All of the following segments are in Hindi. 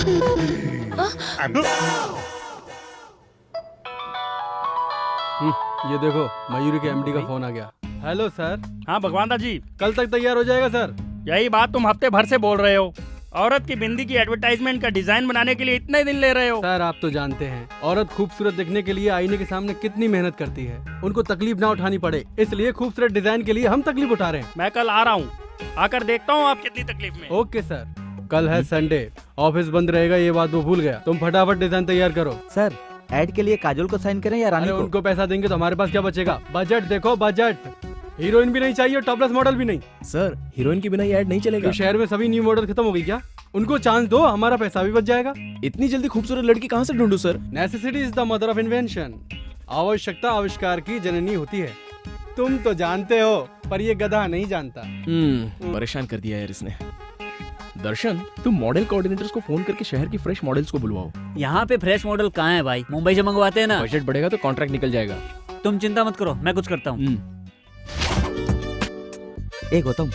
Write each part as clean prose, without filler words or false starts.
ये देखो मयूरी के एमडी का फोन आ गया। Hello sir. हाँ भगवान दास जी, कल तक तैयार हो जाएगा सर। यही बात तुम हफ्ते भर से बोल रहे हो। औरत की बिंदी की एडवर्टाइजमेंट का डिजाइन बनाने के लिए इतने दिन ले रहे हो। सर आप तो जानते हैं औरत खूबसूरत दिखने के लिए आईने के सामने कितनी मेहनत करती है, उनको तकलीफ ना उठानी पड़े, इसलिए खूबसूरत डिजाइन के लिए हम तकलीफ उठा रहे हैं। मैं कल आ रहा हूँ, आकर देखता हूँ आप कितनी तकलीफ में। Okay sir. कल है संडे, ऑफिस बंद रहेगा, ये बात वो भूल गया। तुम फटाफट डिजाइन तैयार करो। सर ऐड के लिए काजोल को साइन करें या रानी अरे को? उनको पैसा देंगे तो हमारे पास क्या बचेगा। बजट देखो बजट। हीरोइन भी नहीं चाहिए, टॉपलेस मॉडल भी नहीं। सर हीरोइन के बिना ये ऐड नहीं चलेगा। तो शहर में सभी न्यू मॉडल खत्म हो गई क्या? उनको चांस दो, हमारा पैसा भी बच जाएगा। इतनी जल्दी खूबसूरत लड़की कहाँ से ढूंढूं sir? Necessity is the mother of invention. आवश्यकता आविष्कार की जननी होती है। तुम तो जानते हो, पर ये गधा नहीं जानता। परेशान कर दिया यार इसने। दर्शन, तुम मॉडल कोऑर्डिनेटर्स को फोन करके शहर की फ्रेश मॉडल्स को बुलवाओ। यहाँ पे फ्रेश मॉडल कहाँ है भाई? मुंबई से मंगवाते हैं ना। बजट बढ़ेगा तो कॉन्ट्रैक्ट निकल जाएगा। तुम चिंता मत करो, मैं कुछ करता हूँ। ए गौतम,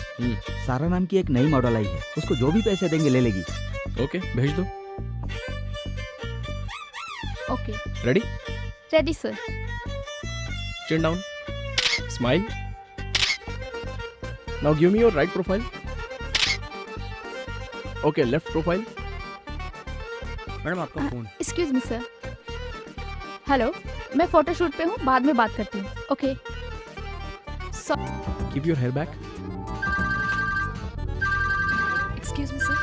सारा नाम की एक नई मॉडल आई है, उसको जो भी पैसे देंगे ले लेगी। ओके भेज दो। Okay ready? Ready sir. Chin down, smile. Now give me your right profile. Okay left profile. Madam आपका phone. Excuse me sir. Hello, मैं फोटोशूट पे हूँ, बाद में बात करती हूँ। Okay. Keep your hair back. Excuse me sir.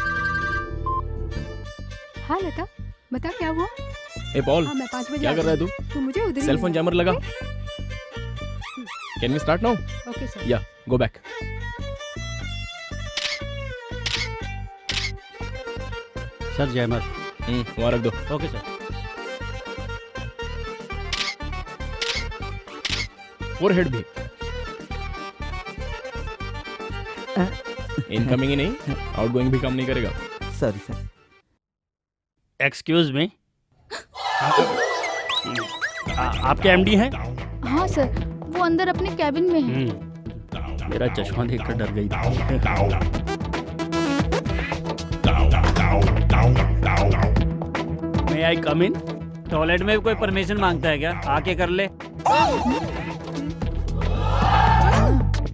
हाँ लता, बता क्या हुआ? ए पॉल, हाँ मैं 5 बजे क्या कर रहा है तू? तू मुझे उधर सेल फोन जैमर लगा। Can we start now? Okay sir. या गो बैक। सर जयमत। वहाँ रख दो। Okay sir. फोरहेड भी। इनकमिंग ही नहीं, आउटगोइंग भी काम नहीं करेगा। Sorry sir. एक्सक्यूज मी, आपके एमडी हैं? हाँ सर, वो अंदर अपने कैबिन में है। मेरा चश्मा देखकर डर गई थी। May I come in? Toilet में कोई परमिशन मांगता है क्या? आके कर ले।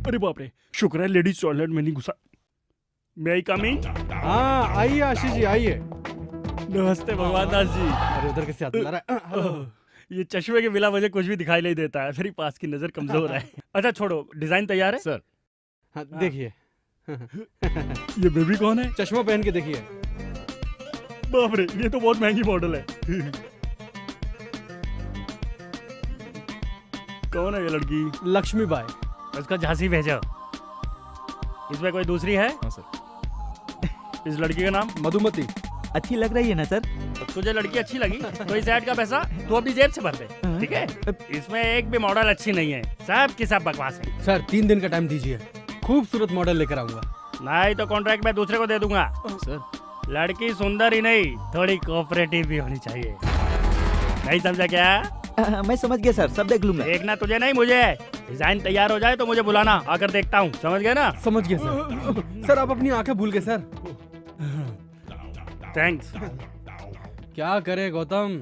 अरे बाप रे, शुक्र है लेडीज टॉयलेट में नहीं घुसा। May I come in? हाँ आइए आशीष जी आइए। नमस्ते भगवान दास जी। अरे उधर कैसे हाथ मिला रहा है? ये चश्मे के बिना मुझे कुछ भी दिखाई नहीं देता है, मेरी पास की नजर कमजोर है। अच्छा छोड़ो, डिजाइन तैयार है सर। हाँ, देखिए। ये बेबी कौन है? चश्मा पहन के देखिए। बाप रे, ये तो बहुत महंगी मॉडल है। कौन है ये लड़की? लक्ष्मी बाई। उसका झांसी भेजो। इसमें कोई दूसरी है? हाँ सर। इस लड़की का नाम? मधुमती। अच्छी लग रही है ना सर? तुझे लड़की अच्छी लगी तो इस ऐड का पैसा तू अपनी जेब से भर दे, ठीक है? इसमें एक भी मॉडल अच्छी नहीं है, सब की सब बकवास है। सर 3 दिन का टाइम दीजिए, खूबसूरत मॉडल लेकर आऊंगा। नहीं तो कॉन्ट्रैक्ट मैं दूसरे को दे दूंगा। सर लड़की सुंदर ही नहीं, थोड़ी कोऑपरेटिव भी होनी चाहिए। नहीं समझा क्या? मैं समझ गया सर, सब देख लूंगा। देखना तुझे नहीं मुझे। डिजाइन तैयार हो जाए तो मुझे बुलाना, आकर देखता हूँ। समझ गए ना? समझ गया सर। सर आप अपनी आंखें भूल गए सर। थैंक्स। क्या करें गौतम,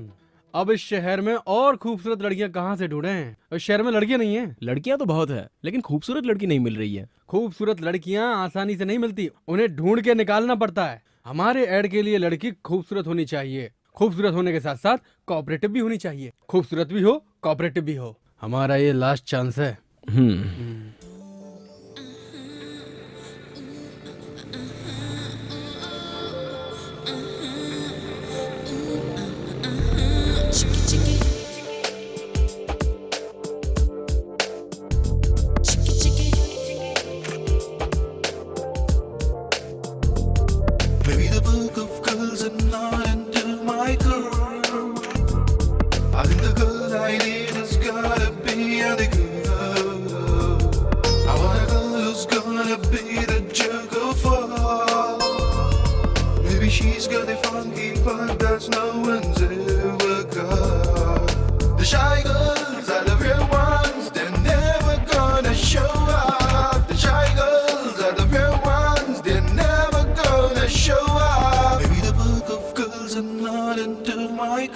अब इस शहर में और खूबसूरत लड़कियां कहाँ से ढूंढें? इस शहर में लड़कियां नहीं है। लड़कियां तो बहुत है, लेकिन खूबसूरत लड़की नहीं मिल रही है। खूबसूरत लड़कियां आसानी से नहीं मिलती, उन्हें ढूंढ के निकालना पड़ता है। हमारे ऐड के लिए लड़की खूबसूरत होनी चाहिए, खूबसूरत होने के साथ साथ कोऑपरेटिव भी होनी चाहिए। खूबसूरत भी हो, कोऑपरेटिव भी हो। हमारा ये लास्ट चांस है। Maybe the book of girls and not into my girl. I think the girl I need has gotta be the girl. I want a girl who's gonna be the jerk of all. Maybe she's got a funky part that's no one's ever got. The shy girls are the real ones, they're never gonna show up. The shy girls are the real ones, they're never gonna show up. Maybe the book of girls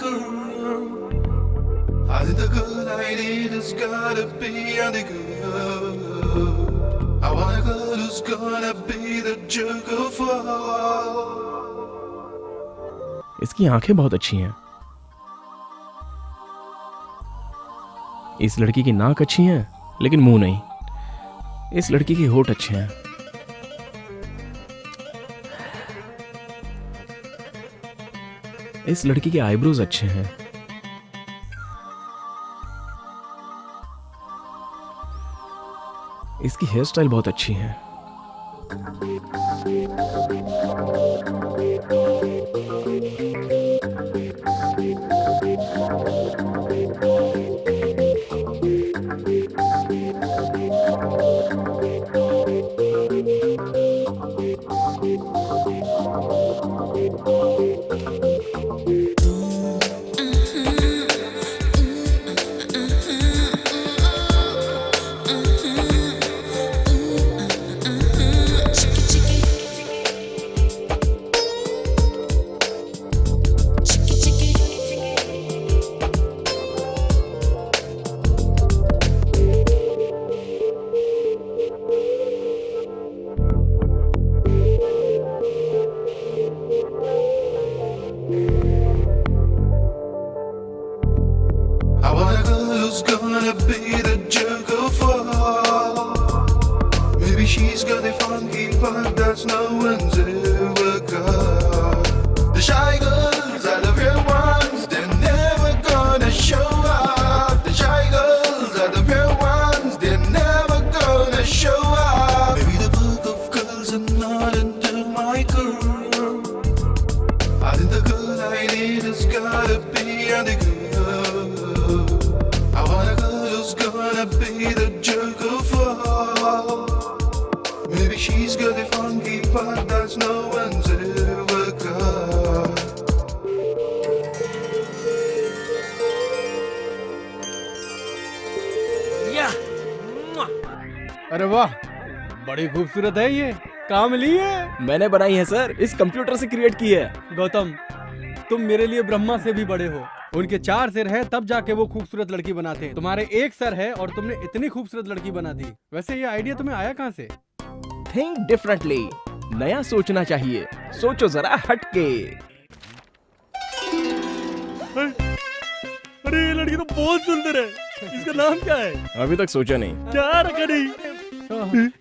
girl. I think the girl I need has gotta be the girl. I want a girl who's gonna be the jerk of all. इसकी आंखें बहुत अच्छी हैं। इस लड़की की नाक अच्छी है लेकिन मुंह नहीं। इस लड़की के होठ अच्छे हैं। इस लड़की के आईब्रोज अच्छे हैं। इसकी हेयर स्टाइल बहुत अच्छी है। I want a girl who's gonna be the jerk of all. Maybe she's got a funky vibe that's no one's ever got. The shy girls are the real ones, they're never gonna show up. The shy girls are the real ones, they're never gonna show up. Maybe the book of girls are not into my girl. I think the girl I need has gotta be the girl. I want a girl who's gonna be the jerk of all. Maybe she's got a funky vibe that's no one's ever got. अरे वाह, बड़ी खूबसूरत है ये। कहाँ मिली है? मैंने बनाई है सर, इस कंप्यूटर से क्रिएट की है। गौतम, तुम मेरे लिए ब्रह्मा से भी बड़े हो। उनके 4 सिर हैं तब जाके वो खूबसूरत लड़की बनाते हैं। तुम्हारे 1 सर है और तुमने इतनी खूबसूरत लड़की बना दी। वैसे ये आइडिया तुम्हें आया कहाँ से? थिंक डिफरेंटली, नया सोचना चाहिए। सोचो जरा हटके। अरे ये लड़की तो बहुत सुंदर है। इसका नाम क्या है? अभी तक सोचा नहीं। क्या रखा नहीं?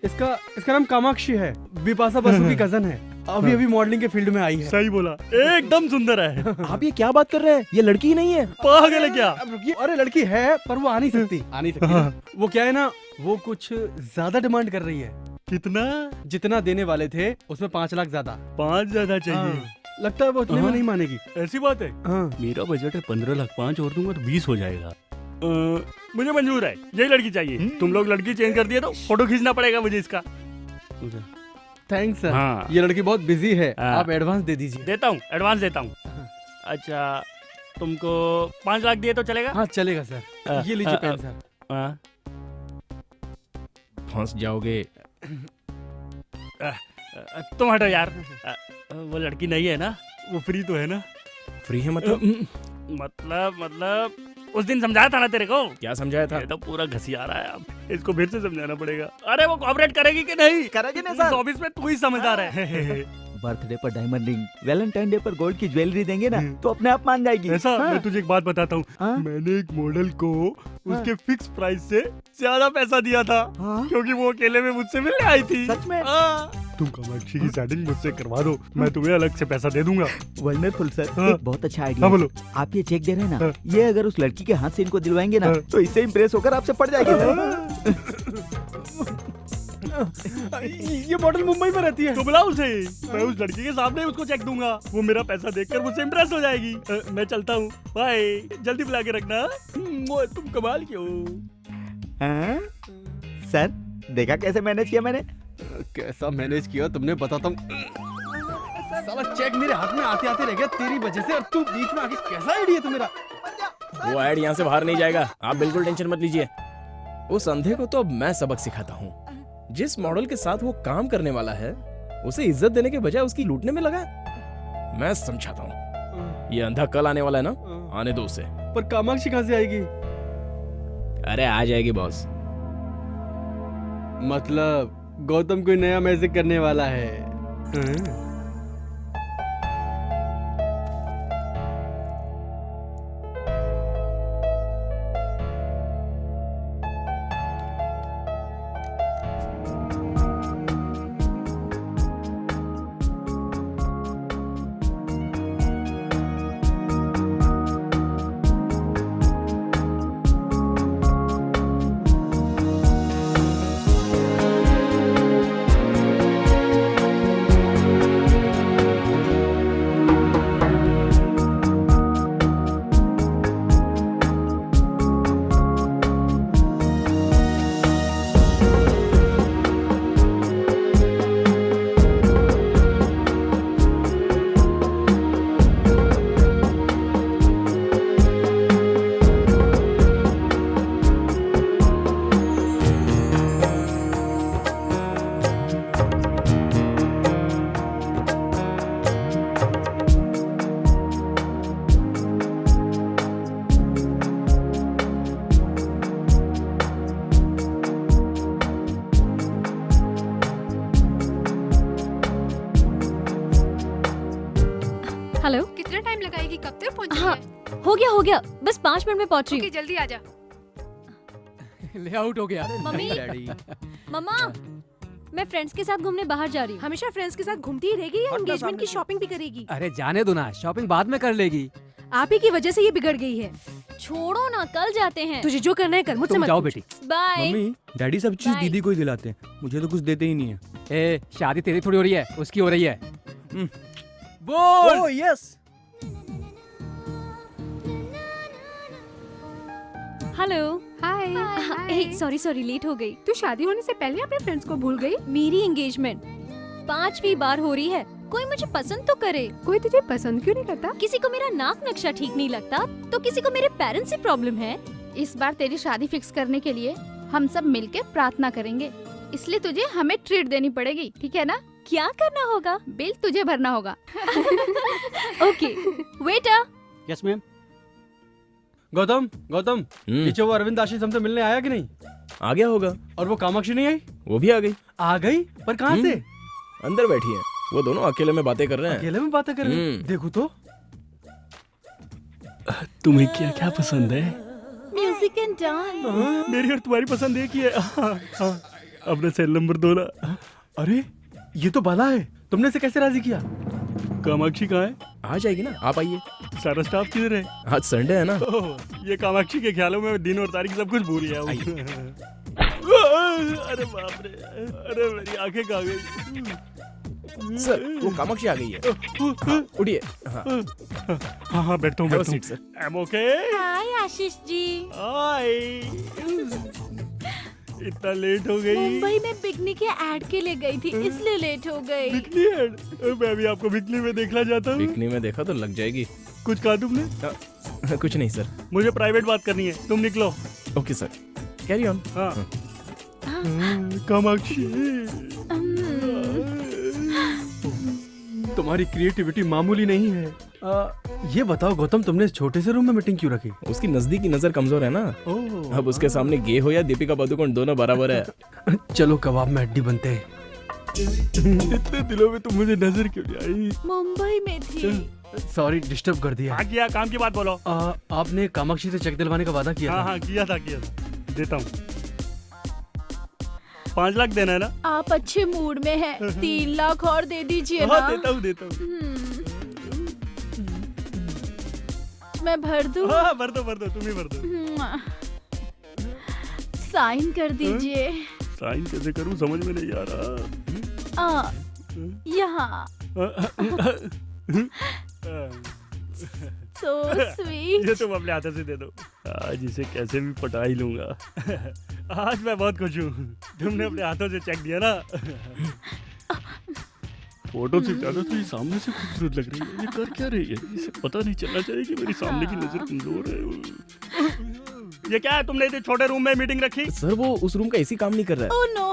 इसका नाम कामाक्षी है। बिपाशा बसु की कजन है। अभी अभी मॉडलिंग के फील्ड में आई है। सही बोला, एकदम सुंदर है। आप ये क्या बात कर रहे हैं? ये लड़की ही नहीं है। पागल है क्या? अब रुकिए, अरे लड़की है पर वो आ नहीं सकती। आ नहीं सकती ना। वो क्या है ना, वो कुछ ज्यादा डिमांड कर रही है। कितना? जितना देने वाले थे उसमें 5 लाख ज्यादा। 5 ज्यादा चाहिए। हाँ, लगता है वो उतने में नहीं मानेगी। ऐसी बात है? हाँ। मेरा बजट है 15 लाख, 5 और दूंगा तो 20 हो जाएगा। मुझे मंजूर है, यही लड़की चाहिए। तुम लोग लड़की चेंज कर दिए तो फोटो खींचना पड़ेगा मुझे इसका। Thanks sir. हाँ। ये लड़की बहुत बिजी है, हाँ। आप एडवांस दे दीजिए। देता हूँ, एडवांस देता हूँ। अच्छा, तुमको 5 लाख दिए तो चलेगा? हाँ चलेगा सर। ये लीजिए पेन सर। हाँ। फंस जाओगे। तुम हटो यार। वो लड़की नहीं है ना? वो फ्री तो है ना? फ्री है मतलब? मतलब उस दिन समझाया था ना तेरे को। क्या समझाया था? ये तो पूरा घसिया रहा है, अब इसको फिर से समझाना पड़ेगा। अरे वो कोऑपरेट करेगी कि नहीं? करेगी ना इस सर। ऑफिस में तू ही समझदार है। बर्थडे पर डायमंड रिंग, वैलेंटाइन डे पर गोल्ड की ज्वेलरी देंगे ना तो अपने आप मान जाएगी। ऐसा? हाँ। मैं तुझे एक बात बताता हूँ। हाँ? मैंने एक मॉडल को उसके फिक्स प्राइस से ज्यादा पैसा दिया था, हाँ? क्योंकि वो अकेले में मुझसे मिलने आई थी। सच में? हाँ। तुम कामाक्षी की सेटिंग मुझसे करवा दो, मैं तुम्हें अलग से पैसा दे दूंगा। Wonderful sir. हाँ। एक बहुत अच्छा आइडिया। हाँ बोलो। आप ये चेक दे रहे हैं ना, हाँ। ये अगर उस लड़की के हाथ से इनको दिलवाएंगे ना हाँ। तो इससे इम्प्रेस होकर आपसे पड़ जाएगी सर। ये मॉडल मुंबई में रहती है। तो बुला उसे, मैं उस लड़की के सामने उसको चेक दूंगा। वो मेरा पैसा देखकर मुझसे इम्प्रेस हो जाएगी। मैं चलता हूँ, बाय। जल्दी बुला के रखना। तुम कमाल के हो। हाँ? सर देखा कैसे मैनेज किया मैंने? कैसा मैनेज किया तुमने, बताता हूँ। साला चेक मेरे हाथ में आते आते रह गया तेरी वजह से, और तू बीच में आके कैसा आइडिया तुम्हारा। वो ऐड यहाँ से बाहर नहीं जाएगा, आप बिल्कुल टेंशन मत लीजिए। उस अंधे को तो अब मैं सबक सिखाता हूँ। जिस मॉडल के साथ वो काम करने वाला है उसे इज्जत देने के बजाय उसकी लूटने में लगा। मैं समझाता हूँ। ये अंधा कल आने वाला है ना, आने दो उसे। पर कामाक्षी कहाँ से आएगी? अरे आ जाएगी बॉस। मतलब गौतम कोई नया मैजिक करने वाला है। हाँ? हेलो। कितना टाइम लगाएगी? कब तक पहुंच हाँ, हो गया बस 5 मिनट में पहुंच रही ओके, जल्दी आ जा। ले आउट हो गया। मम्मी, मम्मा, मैं फ्रेंड्स के साथ घूमने बाहर जा रही हूँ। हमेशा फ्रेंड्स के साथ घूमती ही रहेगी या एंगेजमेंट की शॉपिंग भी करेगी? अरे जाने दो ना, शॉपिंग बाद में कर लेगी। आप ही की वजह से ये बिगड़ गई है। छोड़ो ना, कल जाते हैं। तुझे जो करना है कर, मुझसे तुम मत जाओ पूछ। बेटी। बाय। मम्मी डैडी सब चीज Bye. दीदी को ही दिलाते हैं, मुझे तो कुछ देते ही नहीं है। ए, शादी तेरी थोड़ी हो रही है, उसकी हो रही है। बोल। Oh yes. हेलो। हाय। सॉरी लेट हो गई। तू शादी होने से पहले अपने फ्रेंड्स को भूल गई? मेरी एंगेजमेंट 5वीं बार हो रही है, कोई मुझे पसंद तो करे। कोई तुझे पसंद क्यों नहीं करता? किसी को मेरा नाक नक्शा ठीक नहीं लगता, तो किसी को मेरे पेरेंट्स से प्रॉब्लम है। इस बार तेरी शादी फिक्स करने के लिए हम सब मिलके प्रार्थना करेंगे, इसलिए तुझे हमें ट्रीट देनी पड़ेगी, ठीक है ना? क्या करना होगा? बिल तुझे भरना होगा। Okay, waiter. Yes ma'am. Gautam, Gautam, पीछे वो अरविंद आशीष हमसे मिलने आया कि नहीं? आ गया होगा। और वो कामाक्षी नहीं आई? वो भी आ गई। आ गई? पर कहाँ से? अंदर बैठी है, वो दोनों अकेले में बातें कर रहे हैं। अकेले में बातें कर रहे हैं? देखो तो। तुम्हें क्या क्या पसंद है? Music and dance. मेरी और तुम्हारी पसंद एक ही है। हाँ, अपने सेल नंबर 2 ला। अरे ये तो बाला है, तुमने इसे कैसे राजी किया? कामाक्षी कहाँ है? आ जाएगी ना, आप आइए। सारा स्टाफ किधर है? आज संडे है ना। ओह, ये कामाक्षी के ख्यालों में दिन और तारीख सब कुछ भूल गया हूँ। अरे बाप रे, अरे मेरी आंखें कहाँ गई? सर वो कामाक्षी आ गई है। हाँ, उठिए। हाँ, हाँ हाँ, बैठता हूँ Have a बैठता हूँ। seat, sir. I'm okay? हाय आशीष जी। हाय। इतना लेट हो गई? मुंबई में बिकनी के ऐड के लिए गई थी, इसलिए लेट हो गई। बिकनी है? मैं भी आपको बिकनी में देखना चाहता हूँ। बिकनी में देखा तो लग जाएगी। कुछ कहा तुमने? कुछ नहीं सर। मुझे प्राइवेट बात करनी है, तुम निकलो। Okay sir, carry on. हाँ। कामाक्षी, तुम्हारी क्रिएटिविटी मामूली नहीं है। ये बताओ गौतम, तुमने इस छोटे से रूम में मीटिंग क्यों रखी? उसकी नजदीकी नजर कमजोर है ना। ओह, अब उसके सामने गे हो या दीपिका पादुकोण दोनों बराबर है। चलो कबाब में हड्डी बनते हैं। इतने दिनों में तुम मुझे नजर क्यों नहीं आई? मुंबई में थी। सॉरी डिस्टर्ब कर दिया। हाँ किया, काम की बात बोलो। आपने कामाक्षी से चेक दिलवाने का वादा किया हाँ था। हाँ किया था। देता हूँ। 5 लाख देना है ना? आप अच्छे मूड में हैं, 3 लाख और दे दीजिए हाँ ना। देता हूँ। मैं भर दूं? हाँ भर दो तुम ही भर दो। साइन कर दीजिए। साइन कैसे करूँ समझ में नहीं आ रहा। यहाँ। So sweet. ये तुम अपने हाथों से दे दो। आज इसे कैसे भी पटा ही लूंगा। आज मैं बहुत खुश हूँ, तुमने अपने हाथों से चेक दिया ना। फोटो से ज्यादा तो ये सामने से खूबसूरत लग रही है। ये कर क्या रही है? इसे पता नहीं चलना चाहिए कि मेरी सामने की नजर कमजोर है। ये क्या है, तुमने इतने छोटे रूम में मीटिंग रखी? सर वो उस रूम का एसी काम नहीं कर रहा है। Oh no,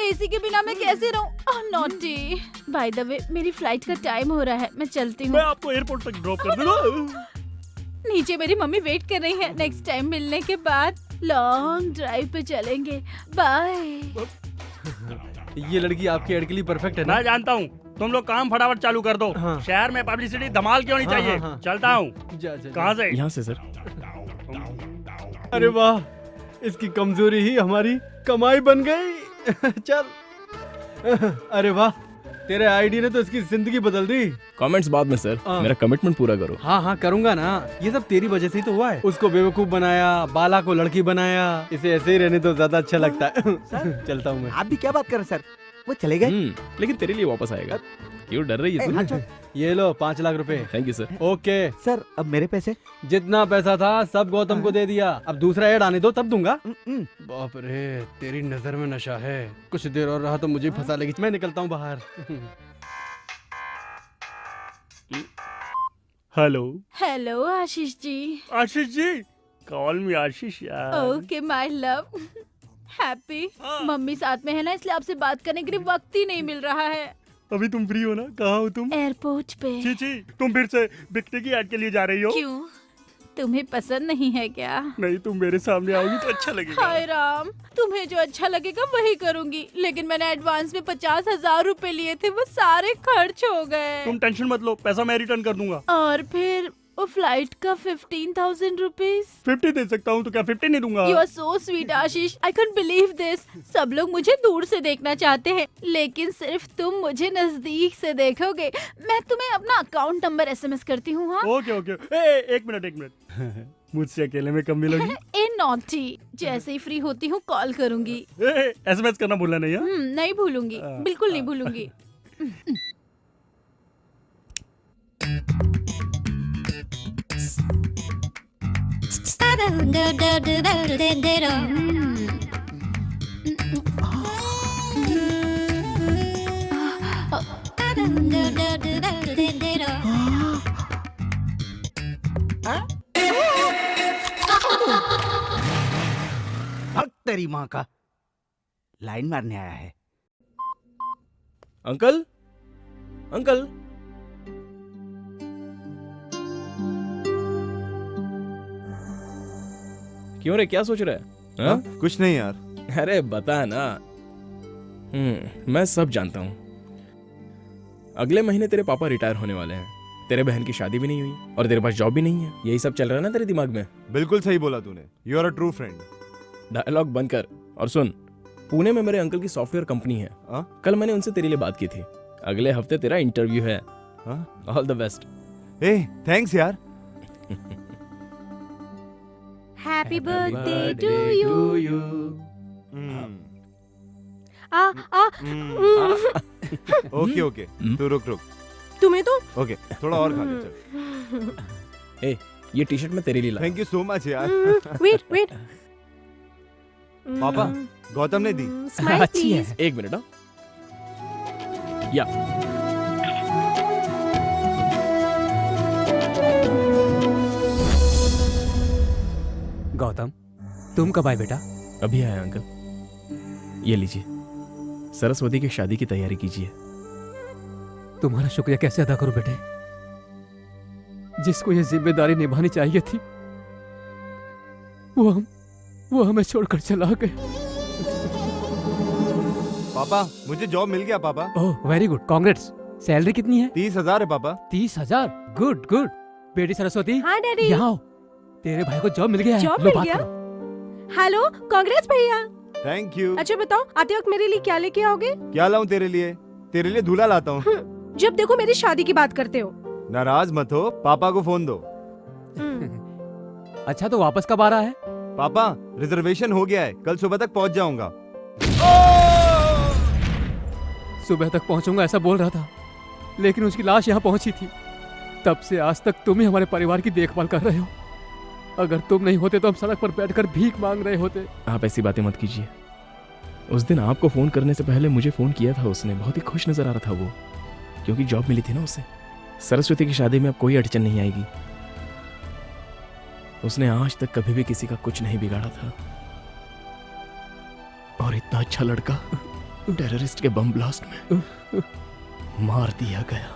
एसी के बिना मैं कैसे रहूं? नॉटी। बाय द वे मेरी फ्लाइट का टाइम हो रहा है, मैं चलती मैं हूँ। आपको एयरपोर्ट तक ड्रॉप कर दूंगा। नीचे मेरी मम्मी वेट कर रही है। नेक्स्ट टाइम मिलने के बाद लॉन्ग ड्राइव पे चलेंगे। बाय। ये लड़की आपके एड के लिए परफेक्ट है ना? मैं जानता हूँ, तुम लोग काम फटाफट चालू कर दो। हाँ। शहर में पब्लिसिटी धमाल की होनी हाँ, चाहिए। हाँ, हाँ। चलता हूँ। जा। कहाँ से? यहाँ से सर। अरे वाह, इसकी कमजोरी ही हमारी कमाई बन गई। चल। अरे वाह, तेरे आईडी ने तो इसकी जिंदगी बदल दी। कमेंट्स बाद में सर, हाँ। मेरा कमिटमेंट पूरा करो। हाँ करूंगा ना। ये सब तेरी वजह से ही तो हुआ है। उसको बेवकूफ बनाया, बाला को लड़की बनाया। इसे ऐसे ही रहने तो ज्यादा अच्छा लगता है। चलता हूँ मैं। आप भी क्या बात कर रहे हैं सर? वो चले गए? लेकिन तेरे लिए वापस आएगा। क्यों डर रही है तू? ये लो 5 लाख रुपए। Thank you sir. Okay. Sir अब मेरे पैसे? जितना पैसा था सब गौतम को दे दिया। अब दूसरा ऐड आने दो तब दूंगा। बाप रे, तेरी नजर में नशा है। कुछ देर और रहा तो मुझे फंसा लेगी। मैं निकलता हूँ बाहर। Hello. Hello Ashish ji. Ashish ji, call मी आशीष यार। Okay my love. Happy. Mummy साथ में है ना, इसलिए आपसे बात करने के लिए वक्त ही नहीं मिल रहा है। अभी तुम फ्री हो ना? कहाँ हो तुम? एयरपोर्ट पे। छी, तुम फिर से बिकने की ऐड के लिए जा रही हो? क्यों? तुम्हें पसंद नहीं है क्या? नहीं, तुम मेरे सामने आओगी तो अच्छा लगेगा। हाय राम, तुम्हें जो अच्छा लगेगा वही करूंगी। लेकिन मैंने एडवांस में 50,000 रुपए लिए थे, वो सारे खर्च हो गए। तुम टेंशन मत लो, पैसा मैं रिटर्न कर दूंगा। और फिर वो फ्लाइट का 15,000 रुपीज। 50 दे सकता हूँ तो क्या 50 नहीं दूंगा? You are so sweet Ashish, I can believe this. सब लोग मुझे दूर से देखना चाहते हैं, लेकिन सिर्फ तुम मुझे नजदीक से देखोगे। मैं तुम्हें अपना अकाउंट नंबर SMS करती हूँ। हाँ ओके। एक मिनट। मुझसे अकेले में कब मिलोगी? ए नॉटी, जैसे ही फ्री होती हूँ कॉल करूंगी। SMS करना भूलना नहीं है? नहीं भूलूंगी, बिल्कुल नहीं भूलूंगी। हक तेरी माँ का, लाइन मारने आया है। Uncle, uncle. क्यों रे, क्या सोच रहा है? हाँ? कुछ नहीं यार। अरे बता ना। मैं सब जानता हूँ। अगले महीने तेरे पापा रिटायर होने वाले हैं। तेरे बहन की शादी भी नहीं हुई और तेरे पास जॉब भी नहीं है। यही सब चल रहा है ना तेरे दिमाग में? बिल्कुल सही बोला तूने। You are a true friend. Dialogue बंद कर और सुन। पुणे में मेरे अंकल की सॉफ्टवेयर कंपनी है। कल मैंने उनसे तेरे लिए बात की थी। अगले हफ्ते तेरा इंटरव्यू है। All the best. ए थैंक्स यार। Happy birthday to you. Okay तू रुक। तुम्हें तो ओके, थोड़ा और खा ले चल। ए, ये टी शर्ट मैं तेरे लिए लाया। थैंक यू सो मच यार। वेट। पापा, गौतम ने दी। स्माइल अच्छी है। प्लीज। एक मिनट। या गौतम, तुम कब आए बेटा? अभी आया अंकल। ये लीजिए, सरस्वती की शादी की तैयारी कीजिए। तुम्हारा शुक्रिया कैसे अदा करूं बेटे? जिसको ये जिम्मेदारी निभानी चाहिए थी वो हमें छोड़कर चला गए। पापा, मुझे जॉब मिल गया पापा। Oh very good, congrats. Salary कितनी है? 30,000 है पापा। 30,000। गुड। बेटी सरस्वती, हाँ डैडी। यहाँ आओ। तेरे भाई को जॉब मिल गया है। जॉब लो मिल बात गया? करो। हेलो, कांग्रेस भैया। Thank you. अच्छा बताओ, आते वक्त मेरे लिए क्या लेके आओगे? क्या लाऊं तेरे लिए? तेरे लिए दूल्हा लाता हूँ। जब देखो मेरी शादी की बात करते हो। नाराज मत हो, पापा को फोन दो। अच्छा तो वापस कब आ रहा है? पापा, रिजर्वेशन हो गया है, कल सुबह तक पहुंच जाऊंगा। सुबह तक पहुंचूंगा ऐसा बोल रहा था, लेकिन उसकी लाश यहाँ पहुंची थी। तब से आज तक तुम ही हमारे परिवार की देखभाल कर रहे हो। अगर तुम नहीं होते तो हम सड़क पर बैठकर भीख मांग रहे होते। आप ऐसी बातें मत कीजिए। उस दिन आपको फोन करने से पहले मुझे फोन किया था उसने। बहुत ही खुश नजर आ रहा था वो, क्योंकि जॉब मिली थी ना उसे। सरस्वती की शादी में अब कोई अड़चन नहीं आएगी। उसने आज तक कभी भी किसी का कुछ नहीं बिगाड़ा था। और इतना अच्छा लड़का टेररिस्ट के बम ब्लास्ट में मार दिया गया।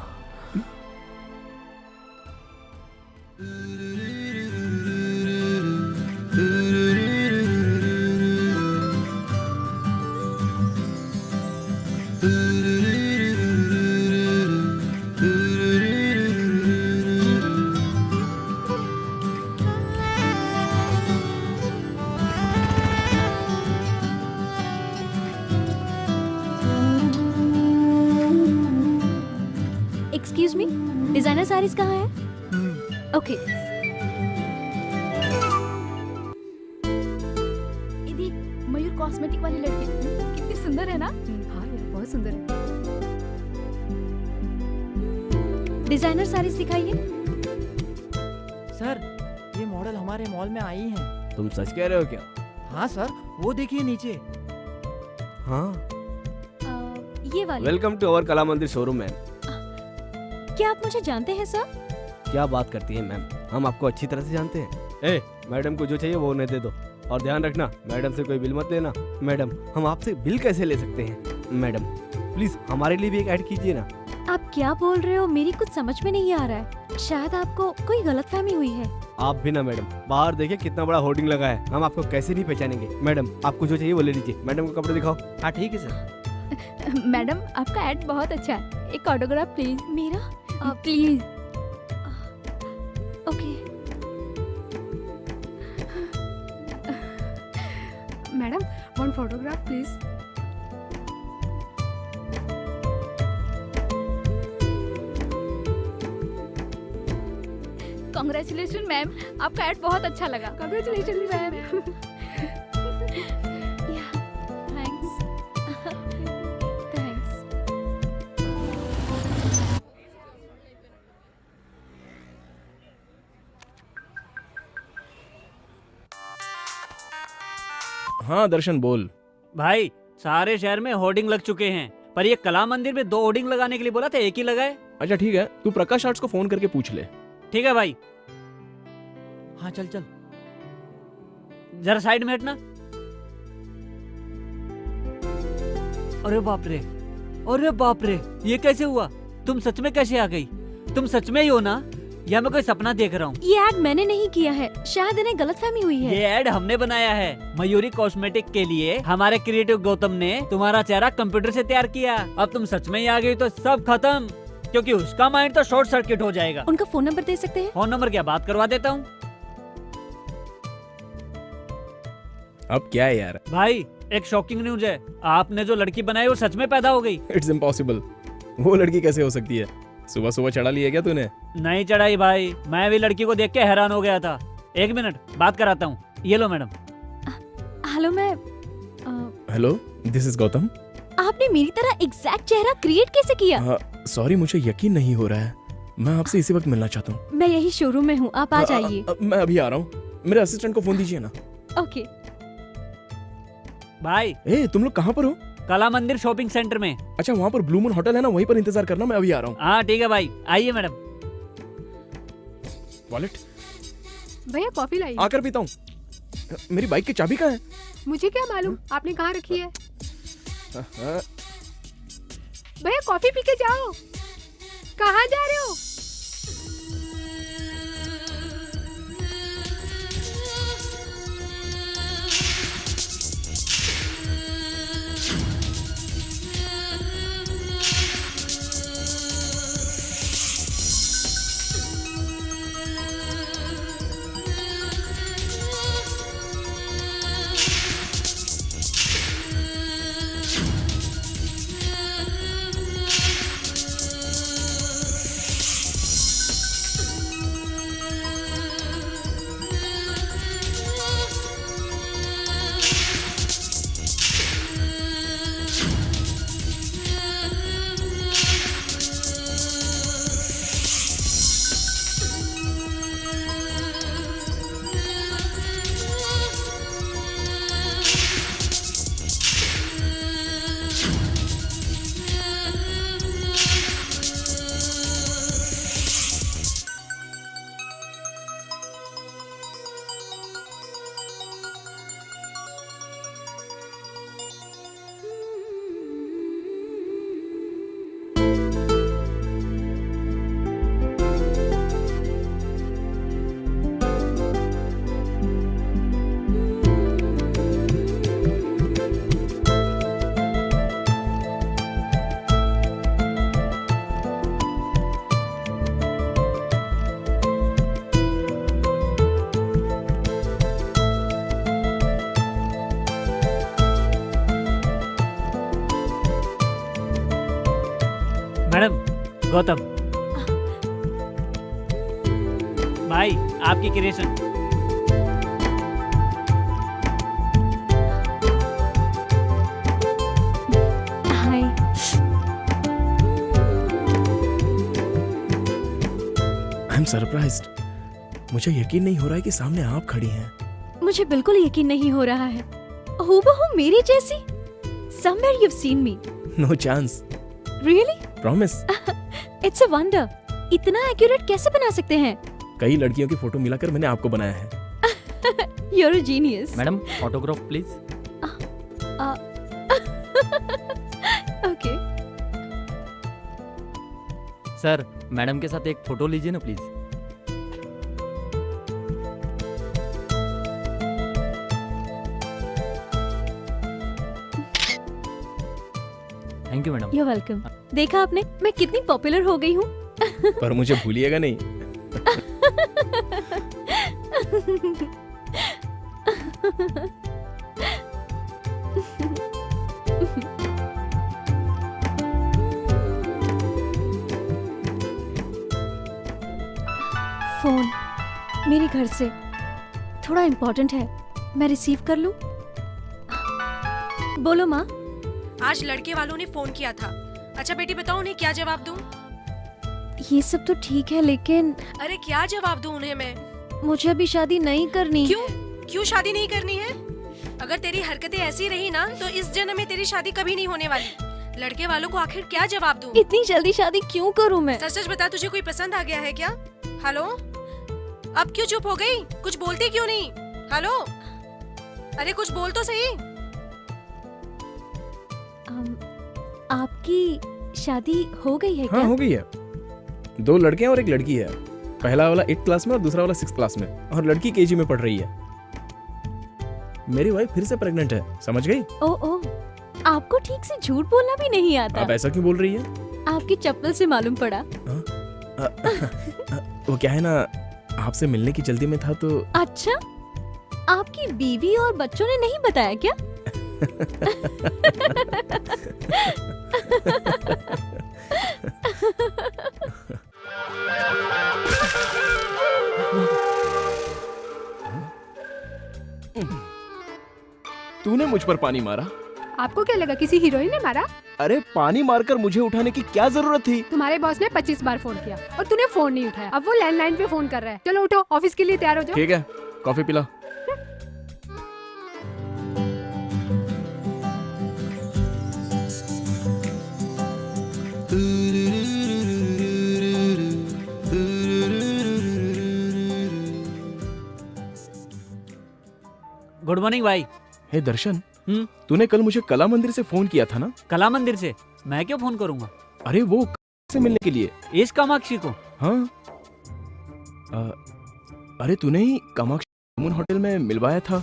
एक्सक्यूज मी, डिजाइनर साड़ीज कहाँ है? ओके। ये देख, मयूर कॉस्मेटिक वाली लड़की कितनी सुंदर है ना? हाँ यार, बहुत सुंदर है। डिजाइनर साड़ीज दिखाइए। सर, ये मॉडल हमारे मॉल में आई हैं। तुम सच कह रहे हो क्या? हाँ सर, वो देखिए नीचे। हाँ। ये वाली। वेलकम टू अवर कला मंदिर शोरूम मैम। क्या आप मुझे जानते हैं सर? क्या बात करती है मैम, हम आपको अच्छी तरह से जानते हैं। ए, मैडम को जो चाहिए वो उन्हें दे दो, और ध्यान रखना मैडम से कोई बिल मत लेना। मैडम, हम आपसे बिल कैसे ले सकते हैं? मैडम प्लीज हमारे लिए भी एक ऐड कीजिए ना। आप क्या बोल रहे हो? मेरी कुछ समझ में नहीं आ रहा है। शायद आपको कोई गलतफहमी हुई है। आप भी ना मैडम, बाहर देखिए कितना बड़ा होर्डिंग लगा है, हम आपको कैसे नहीं पहचानेंगे। मैडम आपको जो चाहिए वो ले लीजिए। मैडम को कपड़े दिखाओ। हाँ ठीक है सर। मैडम आपका एड बहुत अच्छा है, एक ऑटोग्राफ प्लीज। मेरा please. Okay madam, one photograph please. Congratulation ma'am, आपका एड बहुत अच्छा लगा। Congratulation ma'am. थैंक्स। थैंक्स। हाँ दर्शन बोल। भाई, सारे शहर में होर्डिंग लग चुके हैं, पर ये कला मंदिर में 2 होर्डिंग लगाने के लिए बोला था, एक ही लगाए। अच्छा ठीक है, तू प्रकाश आर्ट्स को फोन करके पूछ ले। ठीक है भाई। हाँ चल चल, जरा साइड में हटना। अरे बाप रे, अरे बाप रे, ये कैसे हुआ? तुम सच में कैसे आ गई? तुम सच में ही हो ना, या मैं कोई सपना देख रहा हूँ? ये एड मैंने नहीं किया है, शायद इन्हें गलतफहमी हुई है। ये एड हमने बनाया है मयूरी कॉस्मेटिक के लिए। हमारे क्रिएटिव गौतम ने तुम्हारा चेहरा कंप्यूटर से तैयार किया। अब तुम सच में ही आ गई तो सब खत्म, क्योंकि उसका माइंड तो शॉर्ट सर्किट हो जाएगा। उनका फोन नंबर दे सकते हैं? फोन नंबर क्या, बात करवा देता हूँ। अब क्या है यार? भाई एक शॉकिंग न्यूज है, आपने जो लड़की बनाई वो सच में पैदा हो गई। It's impossible. वो लड़की कैसे हो सकती है? सुबह सुबह चढ़ा लिया क्या तूने? नहीं चढ़ाई भाई, मैं भी लड़की को देख के हैरान हो गया था। 1 मिनट बात कराता हूँ। ये लो मैडम। हेलो मैं हेलो, दिस इज गौतम। आपने मेरी तरह एग्जैक्ट चेहरा क्रिएट कैसे किया? सॉरी, मुझे यकीन नहीं हो रहा है। मैं आपसे इसी वक्त मिलना चाहता हूँ। मैं यही शोरूम में हूँ, आप आ जाइए। मैं अभी आ रहा हूँ। मेरे असिस्टेंट को फोन दीजिए ना। ओके। भाई ए, तुम लोग कहाँ पर हो? कला मंदिर शॉपिंग सेंटर में। अच्छा, वहाँ पर ब्लू मून होटल है ना, वहीं पर इंतजार करना, मैं अभी आ रहा हूँ। हाँ ठीक है भाई, आइए मैडम। वॉलेट भैया कॉफी लाइए। आकर पीता हूँ। मेरी बाइक की चाबी कहाँ है? मुझे क्या मालूम आपने कहाँ रखी है। भैया कॉफी पी के जाओ। कहाँ जा रहे हो? मैडम, गौतम भाई, आपकी creation. Hi. I am surprised. मुझे यकीन नहीं हो रहा है कि सामने आप खड़ी हैं। मुझे बिल्कुल यकीन नहीं हो रहा है। हूबहू मेरी जैसी। Somewhere you've seen me. No chance. Really? Promise. It's a wonder. इतना एक्यूरेट कैसे बना सकते हैं? कई लड़कियों की फोटो मिलाकर मैंने आपको बनाया है। You're a genius. Madam autograph please. Okay. Sir madam के साथ एक फोटो लीजिए ना please. Thank you madam. You're welcome. देखा आपने, मैं कितनी पॉपुलर हो गई हूँ। पर मुझे भूलिएगा नहीं। फोन मेरे घर से थोड़ा इम्पोर्टेंट है, मैं रिसीव कर लूं? बोलो माँ। आज लड़के वालों ने फोन किया था। अच्छा बेटी बताओ उन्हें क्या जवाब दूं? ये सब तो ठीक है, लेकिन अरे क्या जवाब दूं उन्हें मैं? मुझे अभी शादी नहीं करनी। क्यों? क्यों शादी नहीं करनी है? अगर तेरी हरकतें ऐसी रही ना तो इस जन्म में तेरी शादी कभी नहीं होने वाली। लड़के वालों को आखिर क्या जवाब दूं? इतनी जल्दी शादी क्यों करूं मैं? सच सच बता, तुझे कोई पसंद आ गया है क्या? हेलो, अब क्यों चुप हो गई? कुछ बोलती क्यों नहीं? हेलो, अरे कुछ बोल तो सही। आपकी शादी हो गई है क्या? हाँ, हो गई है। 2 लड़के हैं और 1 लड़की है। पहला वाला 8th क्लास में और दूसरा वाला 6th क्लास में, और लड़की केजी में पढ़ रही है। मेरी वाइफ फिर से प्रेग्नेंट है, समझ गई? ओ, आपको ठीक से झूठ बोलना भी नहीं आता। आप ऐसा क्यों बोल रही है? आपकी चप्पल से मालूम पड़ा। वो क्या है ना, आपसे मिलने की जल्दी में था तो। अच्छा, आपकी बीवी और बच्चों ने नहीं बताया क्या? तूने मुझ पर पानी मारा? आपको क्या लगा किसी हीरोइन ने मारा? अरे पानी मारकर मुझे उठाने की क्या जरूरत थी? तुम्हारे बॉस ने 25 बार फोन किया और तूने फोन नहीं उठाया। अब वो लैंडलाइन पे फोन कर रहा है। चलो उठो, ऑफिस के लिए तैयार हो जाओ। ठीक है, कॉफी पिला। गुड मॉर्निंग भाई। हे दर्शन, तूने कल मुझे कला मंदिर से फोन किया था ना? कला मंदिर से? मैं क्यों फोन करूंगा? अरे वो से मिलने के लिए। इस कामाक्षी को? हाँ। अरे तूने ही कामाक्षी होटल में मिलवाया था।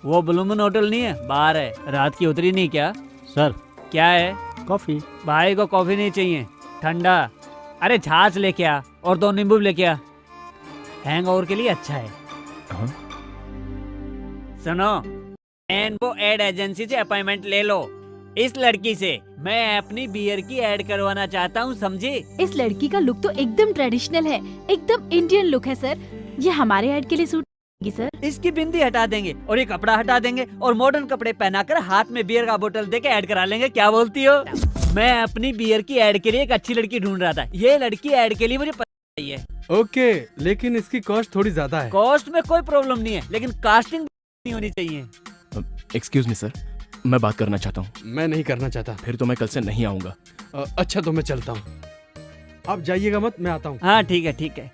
वो ब्लूमन होटल नहीं है, बाहर है। रात की उतरी नहीं क्या? सर क्या है? कॉफी। भाई को कॉफी नहीं चाहिए, ठंडा। अरे छाछ लेके आ और 2 नींबू लेके आ, हैंगओवर के लिए अच्छा है। हाँ? सुनो, रेनबो एड एजेंसी से अपॉइंटमेंट ले लो। इस लड़की से मैं अपनी बियर की ऐड करवाना चाहता हूँ, समझे? इस लड़की का लुक तो एकदम ट्रेडिशनल है, एकदम इंडियन लुक है सर। ये हमारे ऐड के लिए सूट करेगी सर। इसकी बिंदी हटा देंगे और ये कपड़ा हटा देंगे और मॉडर्न कपड़े पहनाकर हाथ में बियर का बोतल देके ऐड करा लेंगे। क्या बोलती हो? मैं अपनी बियर की ऐड के लिए एक अच्छी लड़की ढूंढ रहा था। ये लड़की ऐड के लिए मुझे चाहिए। ओके, लेकिन इसकी कॉस्ट थोड़ी ज्यादा है। कॉस्ट में कोई प्रॉब्लम नहीं है, लेकिन कास्टिंग नहीं होनी चाहिए। एक्सक्यूज मी सर, मैं बात करना चाहता हूँ। मैं नहीं करना चाहता। फिर तो मैं कल से नहीं आऊंगा। अच्छा तो मैं चलता हूँ, आप जाइएगा मत, मैं आता हूँ। हाँ ठीक है, ठीक है।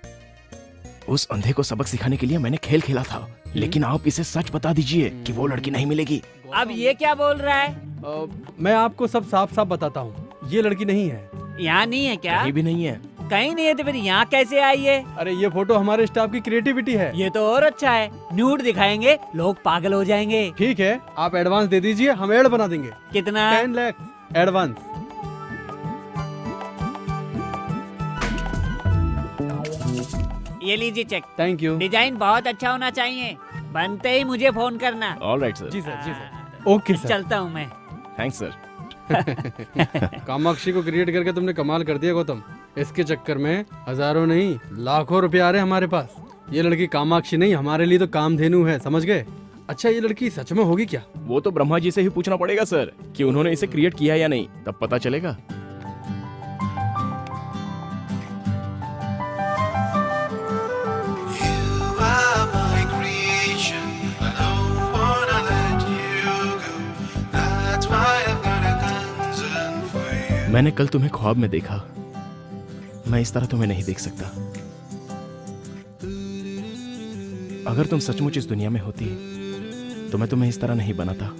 उस अंधे को सबक सिखाने के लिए मैंने खेल खेला था, लेकिन आप इसे सच बता दीजिए कि वो लड़की नहीं मिलेगी। अब ये क्या बोल रहा है? मैं आपको सब साफ साफ बताता हूँ, ये लड़की नहीं है। यहाँ नहीं है क्या? कहीं भी नहीं है। कहीं नहीं है तो फिर यहाँ कैसे आई है? अरे ये फोटो हमारे स्टाफ की क्रिएटिविटी है। ये तो और अच्छा है, न्यूड दिखाएंगे, लोग पागल हो जाएंगे। ठीक है, आप एडवांस दे दीजिए, हम एड बना देंगे। कितना? 10 लाख एडवांस। ये लीजिए चेक। Thank you. डिजाइन बहुत अच्छा होना चाहिए, बनते ही मुझे फोन करना। Alright sir. जी सर, जी सर। Okay sir. चलता हूँ मैं। Thanks sir. कामाक्षी को क्रिएट करके तुमने कमाल कर दिया गौतम। इसके चक्कर में हजारों नहीं लाखों रुपए आ रहे हैं हमारे पास। ये लड़की कामाक्षी नहीं, हमारे लिए तो कामधेनु है, समझ गए? अच्छा ये लड़की सच में होगी क्या? वो तो ब्रह्मा जी से ही पूछना पड़ेगा सर कि उन्होंने इसे क्रिएट किया या नहीं, तब पता चलेगा। You are my creation. I don't wanna let you go. That's why I've got a concern for you. मैंने कल तुम्हें ख्वाब में देखा, मैं इस तरह तुम्हें नहीं देख सकता। अगर तुम सचमुच इस दुनिया में होती तो मैं तुम्हें इस तरह नहीं बनाता।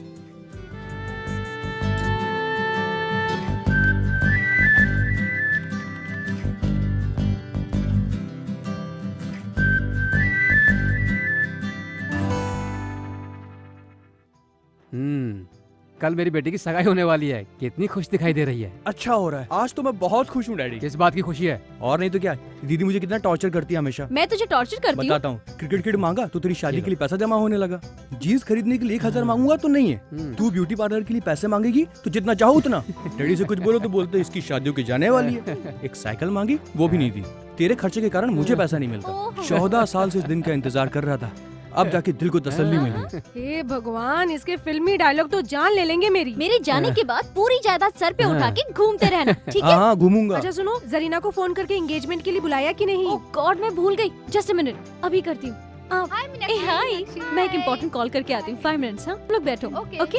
कल मेरी बेटी की सगाई होने वाली है, कितनी खुश दिखाई दे रही है। अच्छा हो रहा है, आज तो मैं बहुत खुश हूँ डैडी। किस बात की खुशी है? और नहीं तो क्या, दीदी मुझे कितना टॉर्चर करती है हमेशा। मैं तुझे टॉर्चर करती हूँ? बताता हूँ, क्रिकेट किट मांगा तो तेरी शादी के लिए पैसा जमा होने लगा। जीन्स खरीदने के लिए 1000 मांगूंगा तो नहीं है। तू ब्यूटी पार्लर के लिए पैसे मांगेगी तो जितना चाहो उतना। डैडी से कुछ बोलो तो बोलते इसकी शादियों की जाने वाली है। एक साइकिल मांगी वो भी नहीं दी। तेरे खर्चे के कारण मुझे पैसा नहीं मिलता। 14 साल से इस दिन का इंतजार कर रहा था, अब जाके दिल को तसल्ली मिली। हे भगवान, इसके फिल्मी डायलॉग तो जान ले लेंगे मेरी। मेरे जाने के बाद पूरी जायदाद सर पे उठा के घूमते रहना, ठीक है? हाँ घूमूंगा। अच्छा सुनो, जरीना को फोन करके एंगेजमेंट के लिए बुलाया कि नहीं? ओह गॉड, मैं भूल गई। जस्ट अ मिनट, अभी करती हूँ। हाय, मैं एक इम्पोर्टेंट कॉल करके आती हूँ। 5 मिनट्स। हाँ लोग बैठो। ओके।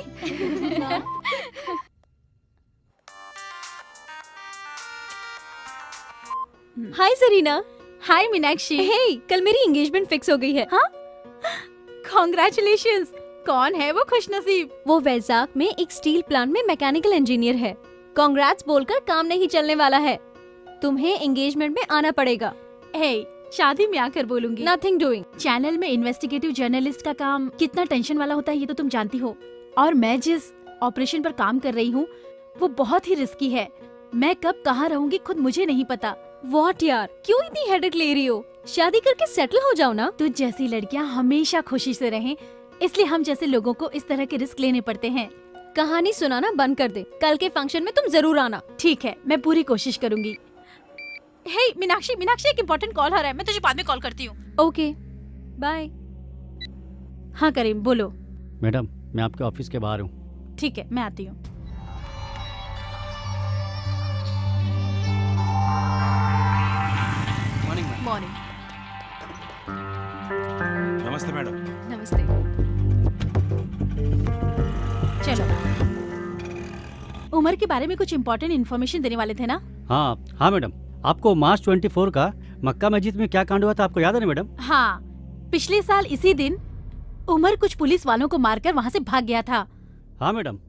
हाय जरीना। हाय मीनाक्षी। हे, कल मेरी एंगेजमेंट फिक्स हो गई है। हाँ, कॉन्ग्रेचुलेशंस। कौन है वो खुशनसीब? वो वैजाग में एक स्टील प्लांट में मैकेनिकल इंजीनियर है। कॉन्ग्रेट्स बोलकर काम नहीं चलने वाला है, तुम्हें एंगेजमेंट में आना पड़ेगा। हे, शादी में आकर बोलूंगी। Nothing doing. चैनल में इन्वेस्टिगेटिव जर्नलिस्ट का काम कितना टेंशन वाला होता है ये तो तुम जानती हो। और मैं जिस ऑपरेशन पर काम कर रही हूँ वो बहुत ही रिस्की है। मैं कब कहाँ रहूंगी खुद मुझे नहीं पता। व्हाट यार, क्यों इतनी हेडेक ले रही हो? शादी करके सेटल हो जाओ ना। तुझ जैसी लड़कियां हमेशा खुशी से रहें, इसलिए हम जैसे लोगों को इस तरह के रिस्क लेने पड़ते हैं। कहानी सुनाना बंद कर दे, कल के फंक्शन में तुम जरूर आना। ठीक है, मैं पूरी कोशिश करूंगी। हे मीनाक्षी, एक इम्पोर्टेंट कॉल आ रहा है, मैं तुझे बाद में कॉल करती हूँ। Okay bye. हाँ करीम बोलो। मैडम मैं आपके ऑफिस के बाहर हूँ। ठीक है, मैं आती हूँ। मॉर्निंग। नमस्ते मैडम। नमस्ते। चलो, उमर के बारे में कुछ इम्पोर्टेंट इन्फॉर्मेशन देने वाले थे ना? हाँ मैडम, आपको मार्च 24 का मक्का मस्जिद में क्या कांड हुआ था आपको याद है ना मैडम? हाँ, पिछले साल इसी दिन उमर कुछ पुलिस वालों को मारकर वहाँ से भाग गया था। हाँ मैडम,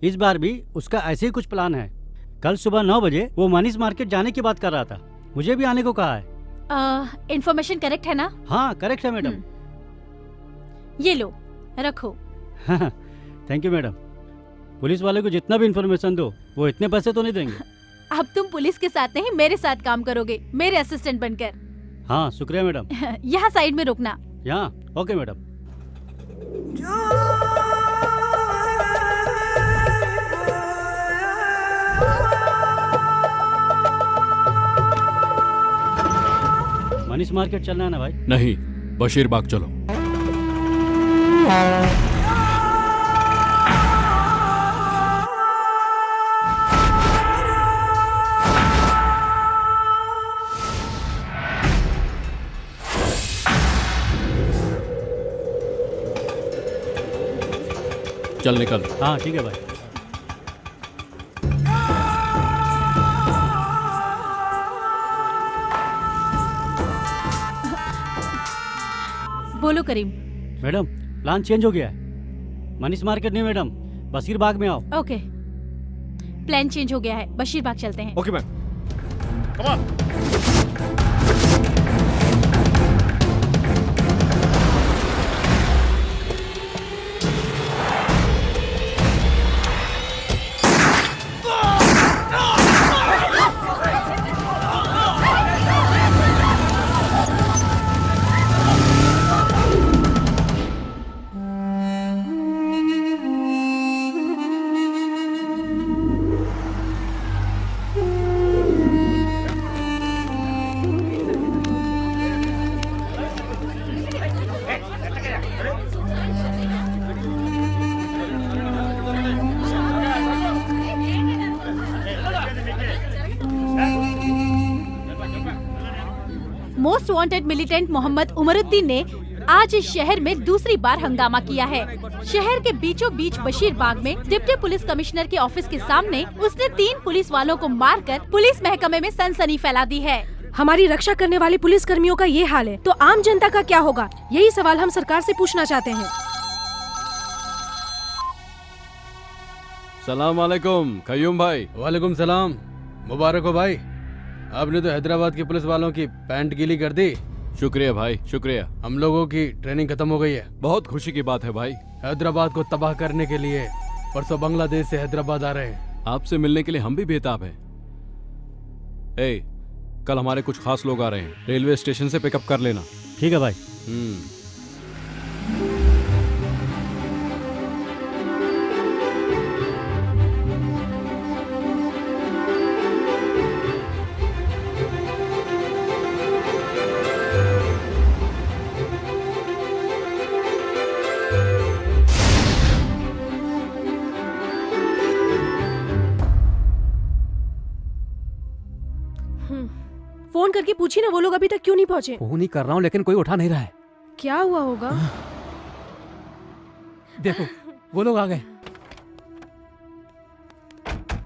इस बार भी उसका ऐसे ही कुछ प्लान है। कल सुबह 9 बजे वो मनीष मार्केट जाने की बात कर रहा था, मुझे भी आने को कहा है। इन्फॉर्मेशन करेक्ट है ना? हाँ करेक्ट है मैडम। ये लो, रखो। Thank you madam. पुलिस वाले को जितना भी इन्फॉर्मेशन दो वो इतने पैसे तो नहीं देंगे। अब तुम पुलिस के साथ नहीं मेरे साथ काम करोगे, मेरे असिस्टेंट बनकर। हाँ शुक्रिया मैडम। यहाँ साइड में रुकना। यहाँ ओके मैडम। मनीष मार्केट चलना है ना भाई? नहीं, बशीर बाग चलो। चल निकल। हाँ ठीक है भाई। बोलो करीम। मैडम प्लान चेंज हो गया है। मनीष मार्केट नहीं मैडम, बशीर बाग में आओ। ओके, प्लान चेंज हो गया है, बशीर बाग चलते हैं। Okay ma'am, come on. Most wanted militant Mohammed Umaruddin ने आज इस शहर में दूसरी बार हंगामा किया है। शहर के बीचों बीच बशीर बाग में डिप्टी पुलिस कमिश्नर के ऑफिस के सामने उसने 3 पुलिस वालों को मारकर पुलिस महकमे में सनसनी फैला दी है। हमारी रक्षा करने वाले पुलिस कर्मियों का ये हाल है तो आम जनता का क्या होगा, यही सवाल हम सरकार से पूछना चाहते हैं। सलाम वालेकुम कयूम भाई। वालेकुम सलाम। मुबारक हो भाई, आपने तो हैदराबाद के पुलिस वालों की पैंट गीली कर दी। शुक्रिया भाई शुक्रिया। हम लोगों की ट्रेनिंग खत्म हो गई है। बहुत खुशी की बात है भाई। हैदराबाद को तबाह करने के लिए परसों बांग्लादेश से हैदराबाद आ रहे हैं। आपसे मिलने के लिए हम भी बेताब हैं। ए, कल हमारे कुछ खास लोग आ रहे हैं, रेलवे स्टेशन से पिकअप कर लेना। ठीक है भाई। फोन करके पूछी ना, वो लोग अभी तक क्यों नहीं पहुँचे? फोन ही कर रहा हूँ लेकिन कोई उठा नहीं रहा है। क्या हुआ होगा? देखो वो लोग आ गए।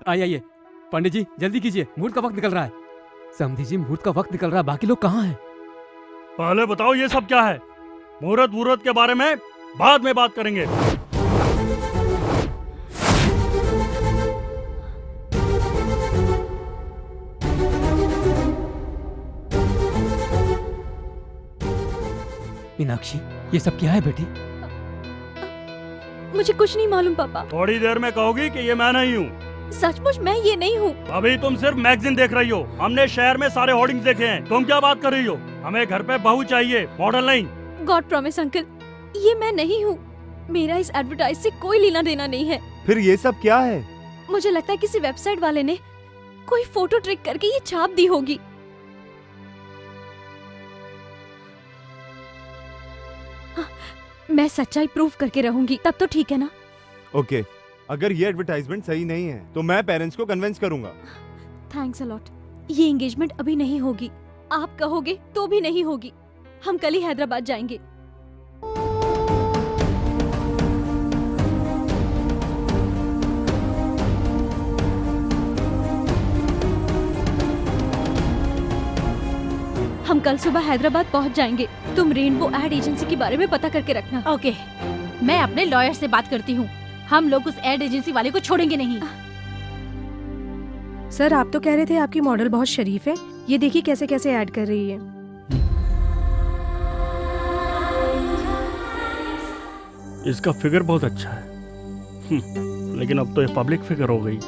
आइए पंडित जी जल्दी कीजिए, मुहूर्त का वक्त निकल रहा है। समधी जी मुहूर्त का वक्त निकल रहा है, बाकी लोग कहाँ हैं? पहले बताओ ये सब क्या है? मुहूर्त के बारे में बाद में बात करेंगे। मीनाक्षी ये सब क्या है बेटी? मुझे कुछ नहीं मालूम पापा। थोड़ी देर में कहोगी कि ये मैं नहीं हूँ। सचमुच मैं ये नहीं हूँ। अभी तुम सिर्फ मैगजीन देख रही हो, हमने शहर में सारे होर्डिंग्स देखे हैं। तुम क्या बात कर रही हो? हमें घर पे बहू चाहिए, मॉडल नहीं। गॉड प्रॉमिस अंकल, ये मैं नहीं हूँ। मेरा इस एडवर्टाइज से कोई लेना देना नहीं है। फिर ये सब क्या है? मुझे लगता है किसी वेबसाइट वाले ने कोई फोटो ट्रिक करके ये छाप दी होगी। मैं सच्चाई प्रूफ करके रहूंगी, तब तो ठीक है ना? ओके, अगर ये एडवर्टाइजमेंट सही नहीं है तो मैं पेरेंट्स को कन्विंस करूंगा। Thanks a lot. ये एंगेजमेंट अभी नहीं होगी, आप कहोगे तो भी नहीं होगी। हम कल ही हैदराबाद जाएंगे। हम कल सुबह हैदराबाद पहुंच जाएंगे। तुम रेनबो एड एजेंसी के बारे में पता करके रखना। ओके, मैं अपने लॉयर से बात करती हूँ। हम लोग उस एड एजेंसी वाले को छोड़ेंगे नहीं। सर आप तो कह रहे थे आपकी मॉडल बहुत शरीफ है, ये देखिए कैसे कैसे ऐड कर रही है। इसका फिगर बहुत अच्छा है, लेकिन अब तो ये पब्लिक फिगर हो गई।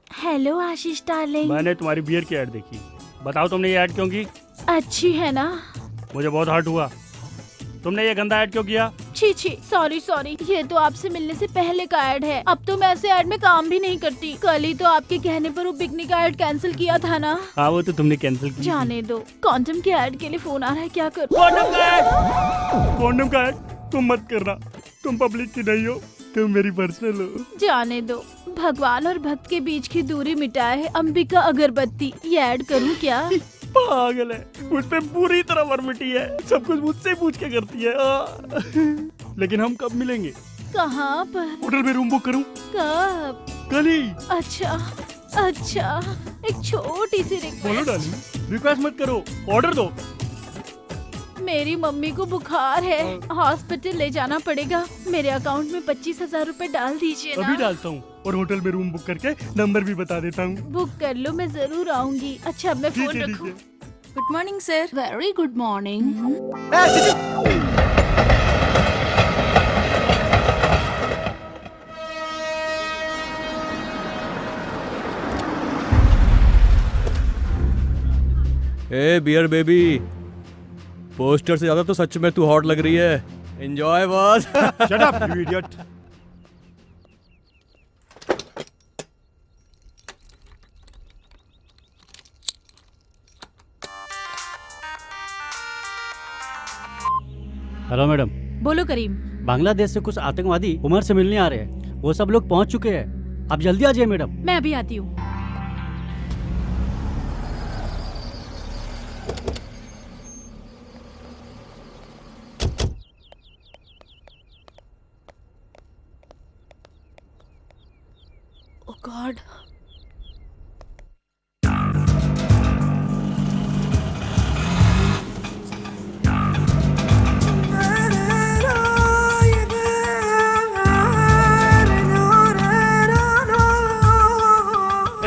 हेलो आशीष डार्लिंग। मैंने तुम्हारी बियर की ऐड देखी। बताओ तुमने ये ऐड क्यों की? अच्छी है ना? मुझे बहुत हर्ट हुआ। तुमने ये गंदा ऐड क्यों किया? छी छी, सॉरी, ये तो आपसे मिलने से पहले का ऐड है। अब तो मैं ऐसे ऐड में काम भी नहीं करती। कल ही तो आपके कहने पर वो पिकनिक का ऐड कैंसिल किया था ना। हाँ वो तो तुमने कैंसिल किया। जाने दो, कॉन्डम के ऐड के लिए फोन आ रहा है, क्या करूं? कॉन्डम का ऐड तुम मत करना, तुम पब्लिक की नहीं हो, तुम मेरी पर्सनल हो। जाने दो, भगवान और भक्त के बीच की दूरी मिटाए है अंबिका अगरबत्ती। ये ऐड करूं क्या? पागल है, मुझ पे पूरी तरह वर्मिटी है, सब कुछ मुझसे पूछ के करती है। लेकिन हम कब मिलेंगे? कहाँ पर? होटल में रूम बुक करूं? कब? कल ही। अच्छा, एक छोटी सी बोलो रिक्वेस्ट। डार्लिंग, रिक्वेस्ट मत करो, ऑर्डर दो। मेरी मम्मी को बुखार है, हॉस्पिटल ले जाना पड़ेगा। मेरे अकाउंट में 25,000 रूपए डाल दीजिए ना। अभी डालता हूँ और होटल में रूम बुक करके नंबर भी बता देता हूँ। बुक कर लो, मैं जरूर आऊंगी। अच्छा अब मैं ठीक फोन है, रखूं। Good morning sir. Very good morning. A bear baby, poster से ज्यादा तो सच में तू हॉट लग रही है। Enjoy boss. Shut up you idiot. Hello madam. बोलो करीम। बांग्लादेश से कुछ आतंकवादी उमर से मिलने आ रहे हैं। वो सब लोग पहुंच चुके हैं, आप जल्दी आ जाइए मैडम। मैं अभी आती हूँ। गॉड।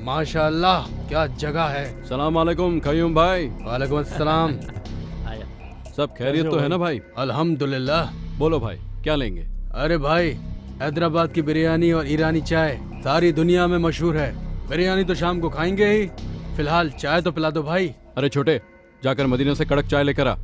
माशाल्लाह क्या जगह है। सलाम वालेकुम कयूम भाई। वालेकुम अस्सलाम। सब खैरियत तो है ना भाई? अल्हम्दुलिल्लाह। बोलो भाई क्या लेंगे? अरे भाई हैदराबाद की बिरयानी और ईरानी चाय सारी दुनिया में मशहूर है। बिरयानी तो शाम को खाएंगे ही, फिलहाल चाय तो पिला दो भाई। अरे छोटे जाकर मदीना से कड़क चाय लेकर आ।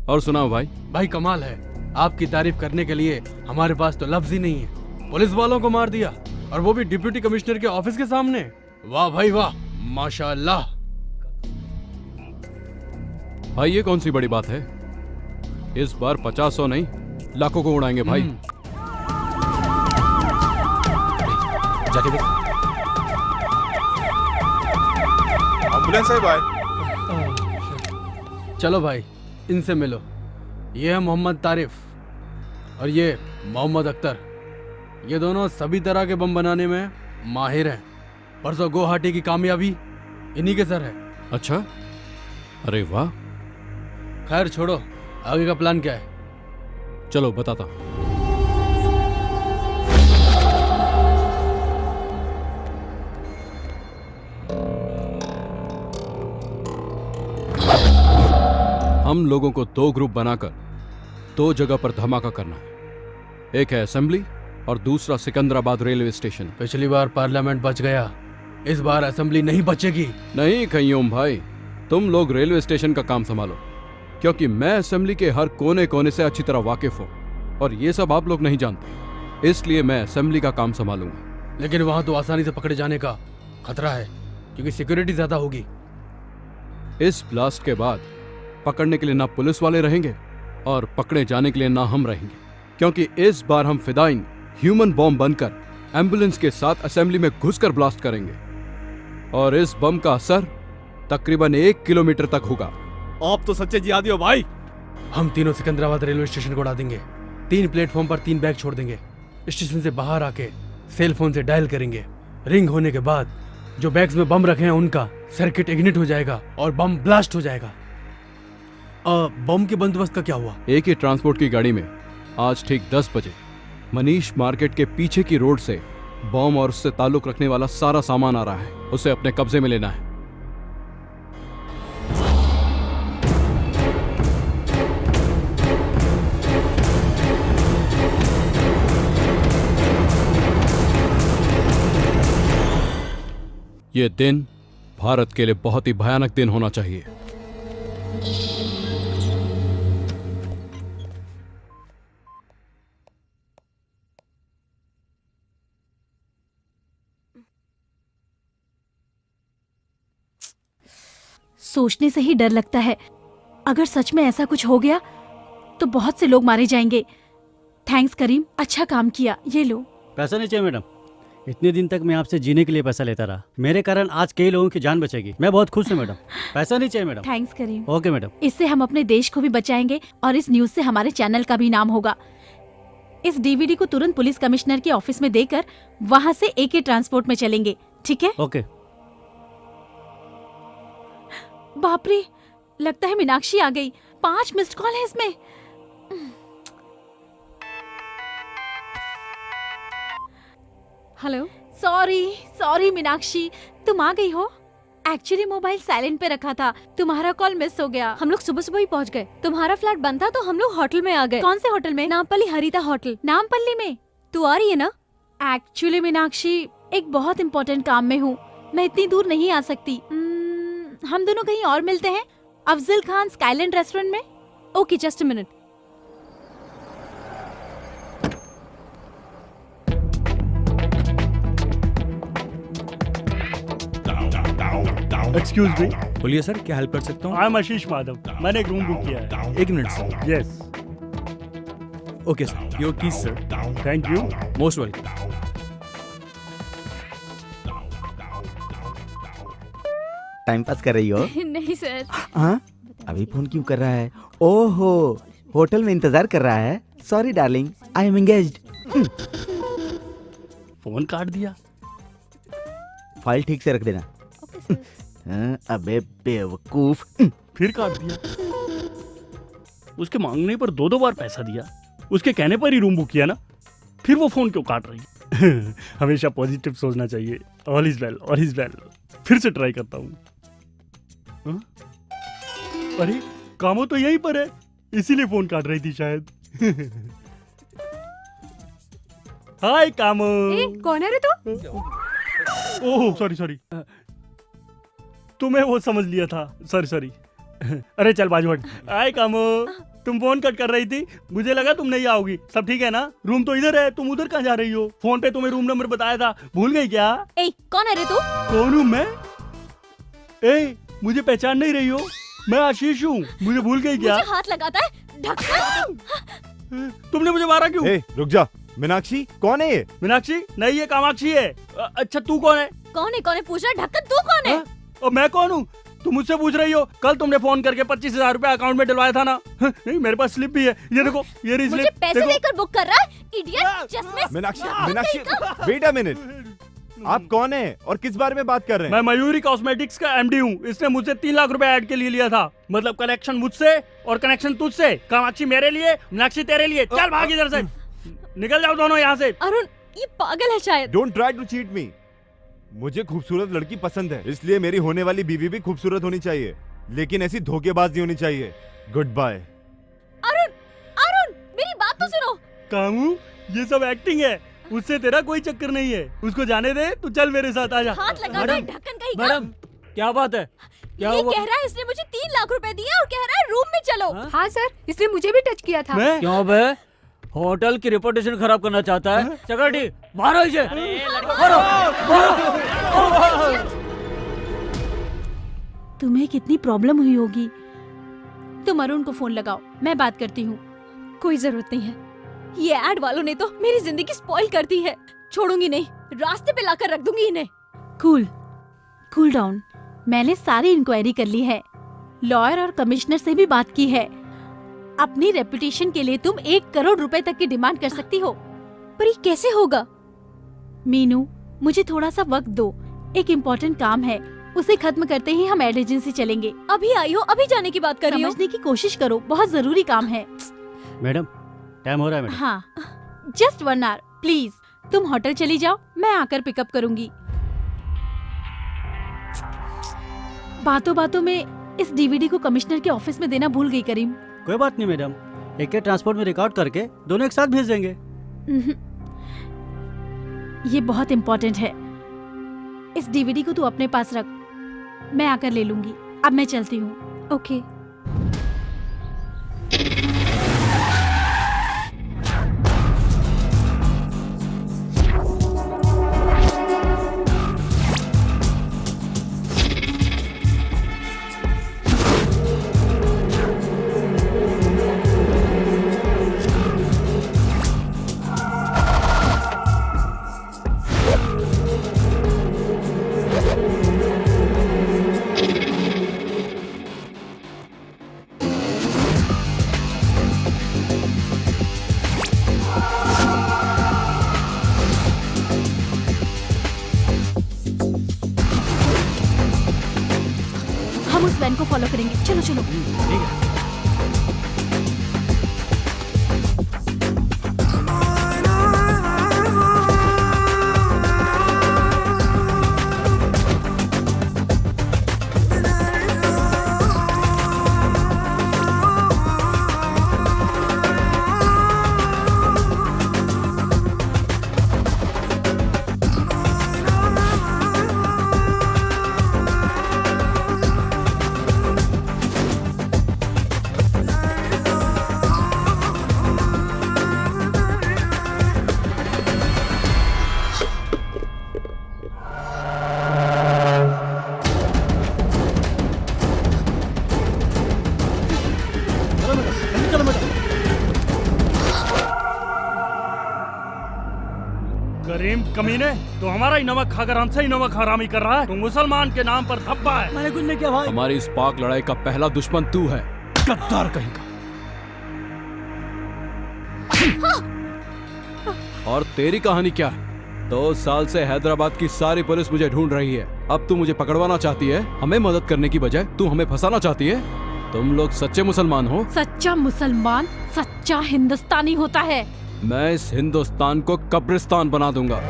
और सुनाओ भाई। भाई कमाल है, आपकी तारीफ करने के लिए हमारे पास तो लफ्ज ही नहीं है। पुलिस वालों को मार दिया और वो भी डिप्टी कमिश्नर के ऑफिस के सामने। वाह भाई वाह, माशाअल्लाह। भाई ये कौन सी बड़ी बात है? इस बार 50-100 नहीं लाखों को उड़ाएंगे भाई। जाके देख। एम्बुलेंस है भाई। चलो भाई इनसे मिलो। ये है मोहम्मद तारिफ और ये मोहम्मद अख्तर। ये दोनों सभी तरह के बम बनाने में माहिर हैं। परसों गुवाहाटी की कामयाबी इन्हीं के सर है। अच्छा, अरे वाह। खैर छोड़ो, आगे का प्लान क्या है? चलो बताता हूं। हम लोगों को 2 ग्रुप बनाकर 2 जगह पर धमाका करना है। एक है असेंबली और दूसरा सिकंदराबाद रेलवे स्टेशन। पिछली बार पार्लियामेंट बच गया, इस बार असेंबली नहीं बचेगी। नहीं कयूम भाई, तुम लोग रेलवे स्टेशन का काम संभालो, क्योंकि मैं असेंबली के हर कोने कोने से अच्छी तरह वाकिफ हूँ और ये सब आप लोग नहीं जानते, इसलिए मैं असेंबली का काम संभालूंगा। लेकिन वहां तो आसानी से पकड़े जाने का खतरा है, क्योंकि सिक्योरिटी ज्यादा होगी। इस ब्लास्ट के बाद पकड़ने के लिए ना पुलिस वाले रहेंगे और पकड़े जाने के लिए ना हम रहेंगे, क्योंकि इस बार हम फिदाइन ह्यूमन बॉम्ब बनकर एम्बुलेंस के साथ असेंबली में घुसकर ब्लास्ट करेंगे और इस बम का असर तकरीबन 1 किलोमीटर तक होगा। आप तो सच्चे जिहादी हो भाई। हम तीनों सिकंदराबाद रेलवे स्टेशन को उड़ा देंगे। 3 प्लेटफॉर्म पर 3 बैग छोड़ देंगे। स्टेशन से बाहर आके सेल फोन से डायल करेंगे। रिंग होने के बाद जो बैग्स में बम रखे हैं उनका सर्किट इग्निट हो जाएगा और बम ब्लास्ट हो जाएगा। बम के बंदोबस्त का क्या हुआ? एक ही ट्रांसपोर्ट की गाड़ी में आज ठीक 10 बजे मनीष मार्केट के पीछे की रोड से बम और उससे ताल्लुक रखने वाला सारा सामान आ रहा है। उसे अपने कब्जे में लेना है। ये दिन भारत के लिए बहुत ही भयानक दिन होना चाहिए। सोचने से ही डर लगता है, अगर सच में ऐसा कुछ हो गया तो बहुत से लोग मारे जाएंगे। थैंक्स करीम, अच्छा काम किया। ये लो। पैसा नहीं चाहिए मैडम, इतने दिन तक मैं आपसे जीने के लिए पैसा लेता रहा, मेरे कारण आज कई लोगों की जान बचेगी। मैं बहुत खुश हूँ मैडम। पैसा नहीं चाहिए madam. Thanks Karim. Okay madam. इससे हम अपने देश को भी बचाएंगे और इस न्यूज से हमारे चैनल का भी नाम होगा। इस डीवीडी को तुरंत पुलिस कमिश्नर के ऑफिस में देकर वहाँ से एके ट्रांसपोर्ट में चलेंगे, ठीक है? ओके। बाप रे, लगता है मीनाक्षी आ गई। 5 मिस्ड कॉल है इसमें। हेलो। सॉरी मीनाक्षी, तुम आ गई हो? एक्चुअली मोबाइल साइलेंट पे रखा था, तुम्हारा कॉल मिस हो गया। हम लोग सुबह ही पहुंच गए। तुम्हारा फ्लैट बंद था तो हम लोग होटल में आ गए। कौन से होटल में? नामपल्ली हरिता होटल। नामपल्ली में? तू आ रही है ना? एक्चुअली मीनाक्षी, एक बहुत इम्पोर्टेंट काम में हूँ, मैं इतनी दूर नहीं आ सकती। हम दोनों कहीं और मिलते हैं, अफजल खान स्काईलैंड रेस्टोरेंट में। Okay, just a minute. Excuse me. बोलिए सर, क्या हेल्प कर सकता हूँ? आई एम आशीष माधव, मैंने एक रूम बुक किया है। 1 minute sir. Yes. Okay sir, your keys sir. Thank you. Most welcome. Time pass कर रही हो? नहीं सर। हाँ? अभी फोन क्यों कर रहा है? ओहो, होटल में इंतजार कर रहा है। Sorry darling, I am engaged. Phone काट दिया। फाइल ठीक से रख देना। हाँ, अबे बेवकूफ। फिर काट दिया। उसके मांगने पर 2-2 बार पैसा दिया, उसके कहने पर ही रूम बुक किया ना, फिर वो फोन क्यों काट रही? हमेशा पॉजिटिव सोचना चाहिए। All is well, all is well. फिर से ट्राई करता हूँ। अरे कामो तो यहीं पर है, इसीलिए फोन काट रही थी शायद। हाय कामो। कौन है रे तू? ओह सॉरी, तुम्हें वो समझ लिया था, सॉरी। अरे चल बाजू हट। हाय कामो, तुम फोन कट कर रही थी, मुझे लगा तुम नहीं आओगी। सब ठीक है ना? रूम तो इधर है, तुम उधर कहाँ जा रही हो? फोन पे तुम्हें रूम नंबर बताया था, भूल गई क्या? ए, कौन है रे तू? कौन हूँ मैं? ए, मुझे पहचान नहीं रही हो? मैं आशीष हूँ, मुझे भूल गई क्या? मुझे हाथ लगाता है, ढक्कन। तुमने मुझे मारा क्यों? रुक जा। मीनाक्षी कौन है ये? मीनाक्षी नहीं, ये कामाक्षी है। अच्छा तू कौन है? कौन है पूछ रहा? ढक्कन तू कौन है? और मैं कौन हूँ? तुम मुझसे पूछ रही हो? कल तुमने फोन करके 25,000 रुपए अकाउंट में डलवाया था ना? नहीं, मेरे पास स्लिप भी है, ये देखो, ये रही मुझे स्लिप। पैसे देकर बुक कर रहा है, इडियट। चश्मे। मीनाक्षी वेट अ मिनट, आप कौन है और किस बारे में बात कर रहे हैं? मैं मयूरी कॉस्मेटिक्स का एमडी हूँ। इसने मुझसे 3 लाख रुपए ऐड के लिए लिया था। मतलब कलेक्शन मुझसे और कनेक्शन तुझसे। कामाक्षी मेरे लिए, मीनाक्षी तेरे लिए। चल भाग इधर से, निकल जाओ दोनों यहाँ से। अरुण, ये पागल है शायद। Don't try to cheat me. मुझे खूबसूरत लड़की पसंद है, इसलिए मेरी होने वाली बीवी भी खूबसूरत होनी चाहिए, लेकिन ऐसी धोखेबाज नहीं होनी चाहिए। Good bye. अरुण, मेरी बात तो सुनो। कामू, ये सब एक्टिंग है, उससे तेरा कोई चक्कर नहीं है। उसको जाने दे, तू चल मेरे साथ आजा। हाथ लगा दो, ढक्कन कहीं का। मैडम क्या बात है? क्या ये हुआ? कह रहा है इसने मुझे 3 लाख रुपए दिए और कह रहा है रूम में चलो। हाँ सर, इसने मुझे भी टच किया था। क्यों बे? होटल की रेपुटेशन खराब करना चाहता है? सेक्रेटरी मारो इसे, मारो। तुम्हें कितनी प्रॉब्लम हुई होगी। तुम अरुण को फोन लगाओ, मैं बात करती हूँ। कोई जरूरत नहीं है, ये एड वालों ने तो मेरी जिंदगी स्पॉइल कर दी है। छोड़ूंगी नहीं, रास्ते पे लाकर रख दूंगी इन्हें। Cool down. मैंने सारी इंक्वायरी कर ली है, लॉयर और कमिश्नर से भी बात की है। अपनी रेपुटेशन के लिए तुम 1 करोड़ रुपए तक की डिमांड कर सकती हो, पर ये कैसे होगा? मीनू, मुझे थोड़ा सा वक्त दो, एक इम्पोर्टेंट काम है, उसे खत्म करते ही हम एड एजेंसी चलेंगे। अभी आई हो, अभी जाने की बात कर रही हो? समझने की कोशिश करो, बहुत जरूरी काम है। मैडम टाइम हो रहा है मैडम। हाँ, जस्ट 1 आवर प्लीज। तुम होटल चली जाओ, मैं आकर पिकअप करूंगी। बातों बातों में इस डीवीडी को कमिश्नर के ऑफिस में देना भूल गई करीम। कोई बात नहीं मैडम, एक ट्रांसपोर्ट में रिकॉर्ड करके दोनों एक साथ भेज देंगे। ये बहुत इम्पोर्टेंट है, इस डीवीडी को तू अपने पास रख, मैं आकर ले लूंगी। अब मैं चलती हूँ। ओके। हम उस वैन को फॉलो करेंगे। चलो चलो। ठीक है। कमीने, तो हमारा ही नमक खाकर हमसे ही नमक हरामी कर रहा है। तू मुसलमान के नाम पर धब्बा है। मैंने कुछ नहीं किया भाई। हमारी इस पाक लड़ाई का पहला दुश्मन तू है, गद्दार कहीं का। और तेरी कहानी क्या है? 2 साल से हैदराबाद की सारी पुलिस मुझे ढूंढ रही है। अब तू मुझे पकड़वाना चाहती है? हमें मदद करने की बजाय तू हमें फंसाना चाहती है? तुम लोग सच्चे मुसलमान हो? सच्चा मुसलमान सच्चा हिंदुस्तानी होता है। मैं इस हिंदुस्तान को कब्रिस्तान बना दूंगा।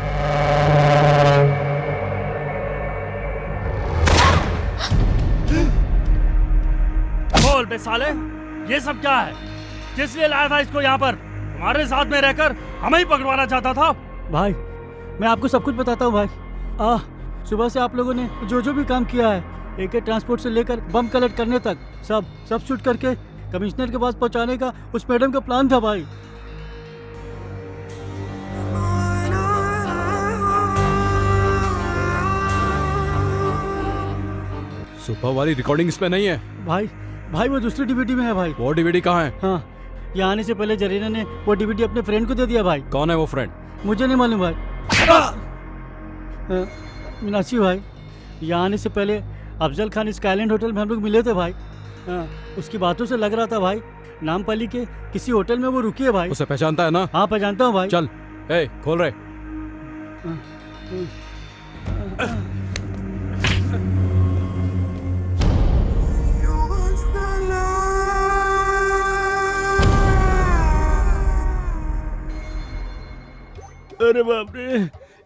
बोल बे साले, ये सब क्या है? किस लिए लाया था इसको यहाँ पर? हमारे साथ में रहकर हमें ही पकड़वाना चाहता था। भाई मैं आपको सब कुछ बताता हूँ भाई। सुबह से आप लोगों ने जो जो भी काम किया है, AK ट्रांसपोर्ट से लेकर बम कलेक्ट करने तक, सब शूट करके कमिश्नर के पास पहुँचाने का उस मैडम का प्लान था भाई। सुबह वाली रिकॉर्डिंग इसमें नहीं है भाई वो दूसरी DVD में है भाई। वो DVD कहाँ है? हाँ, यहाँ आने से पहले जरीना ने वो DVD अपने फ्रेंड को दे दिया भाई। कौन है वो फ्रेंड? मुझे नहीं मालूम भाई। मीनाक्षी भाई, यहाँ आने से पहले अफजल खान स्काईलैंड होटल में हम लोग मिले थे भाई। उसकी बातों से लग रहा था भाई नामपल्ली के किसी होटल में वो रुकी है भाई। उसे पहचानता है ना? हाँ पहचानता हूँ भाई। चल खोल रहे। अरे बाप रे,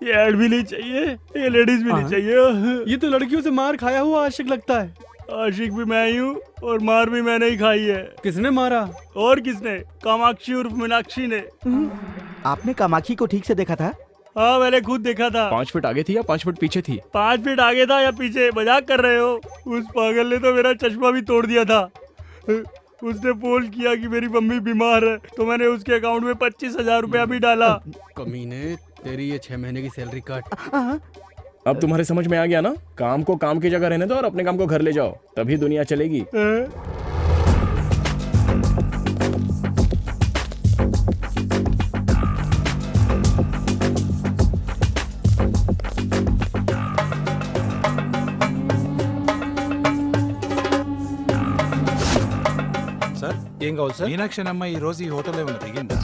ये ऐड भी नहीं चाहिए, ये लेडीज भी नहीं चाहिए। ये तो लड़कियों से मार खाया हुआ आशिक लगता है। आशिक भी मैं ही हूँ और मार भी मैंने ही खाई है। किसने मारा? और किसने? कामाक्षी उर्फ मीनाक्षी ने। आपने कामाक्षी को ठीक से देखा था? हाँ मैंने खुद देखा था। 5 फीट आगे थी या 5 फीट पीछे थी? 5 फीट आगे था या पीछे? मजाक कर रहे हो? उस पागल ने तो मेरा चश्मा भी तोड़ दिया था। उसने फोन किया कि मेरी मम्मी बीमार है, तो मैंने उसके अकाउंट में 25,000 रुपया भी डाला। कमीने, तेरी ये 6 महीने की सैलरी काट। अब तुम्हारे समझ में आ गया ना? काम को काम की जगह रहने दो और अपने काम को घर ले जाओ, तभी दुनिया चलेगी। ఏం కావాలి సార్? మీనాక్షి అమ్మ ఈ రోజు ఈ హోటల్ ఏమైనా దిగిందా?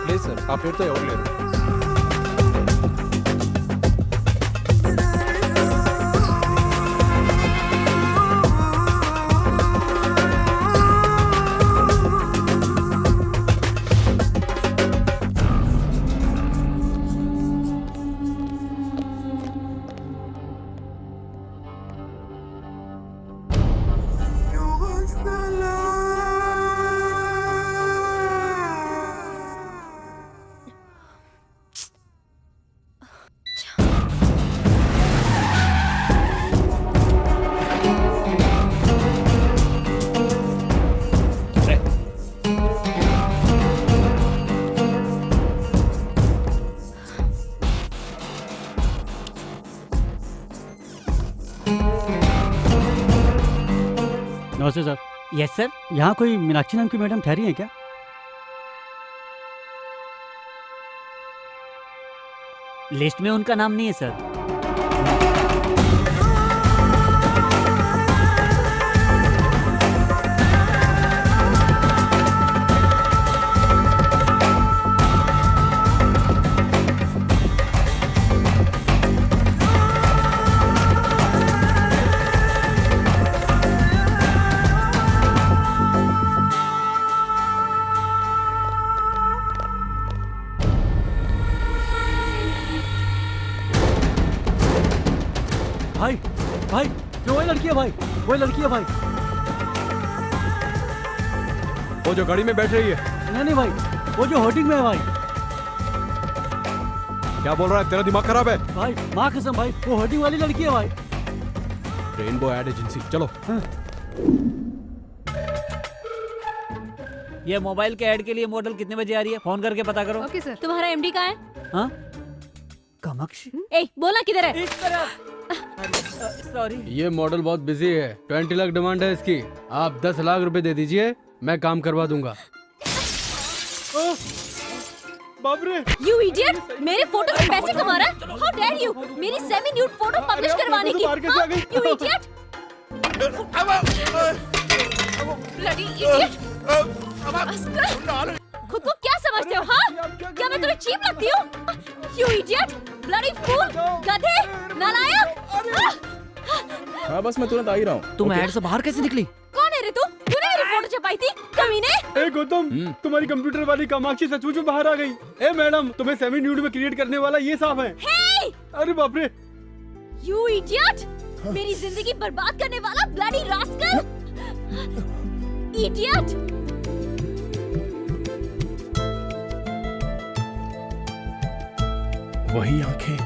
లేదు సార్, ఆ పేరుతో ఎవరు లేరు. नमस्ते सर। Yes sir. यहाँ कोई मीनाक्षी नाम की मैडम ठहरी है क्या? लिस्ट में उनका नाम नहीं है सर। भाई जो वही लड़की है भाई, वही लड़की है भाई। वो जो गाड़ी में बैठ रही है? नहीं भाई, वो जो होर्डिंग में है भाई। क्या बोल रहा है? तेरा दिमाग खराब है? भाई माँ कसम भाई, वो होर्डिंग वाली लड़की है भाई। रेनबो एड एजेंसी, चलो। ये मोबाइल के ऐड के लिए मॉडल कितने बजे आ रही है? फोन करके पता करो। Okay sir. तुम्हारा MD कहाँ है? हाँ? कामाक्षी? ए, बोला किधर है? सॉरी। ये मॉडल बहुत बिजी है, 20 लाख डिमांड है इसकी। आप 10 लाख रुपए दे दीजिए, मैं काम करवा दूंगा। बाप रे। यू इडियट, मेरे फोटो से पैसे कमा रहा है? हाउ डेयर यू मेरी सेमी न्यूड फोटो पब्लिश करवाने की? You idiot, bloody idiot. खुद को क्या समझते हो? हाँ, क्या मैं तुम्हें चीप लगती हूँ? यू इडियट, ब्लडी फूल, गधे, नालायक। हाँ बस मैं तुरंत आ ही रहा हूँ। तुम ऐड से बाहर कैसे निकली? कौन है रे तू? तूने मेरी फोटो छपाई थी कमीने? ए गौतम, तुम्हारी कंप्यूटर वाली कामाक्षी सचमुच में बाहर आ गई। ए मैडम, तुम्हें सेमी न्यूड में क्रिएट करने वाला ये साफ है। हे! अरे बाप रे। यू इडियट, मेरी जिंदगी बर्बाद करने वाला ब्लडी रास्कल, इडियट। वही आंखें,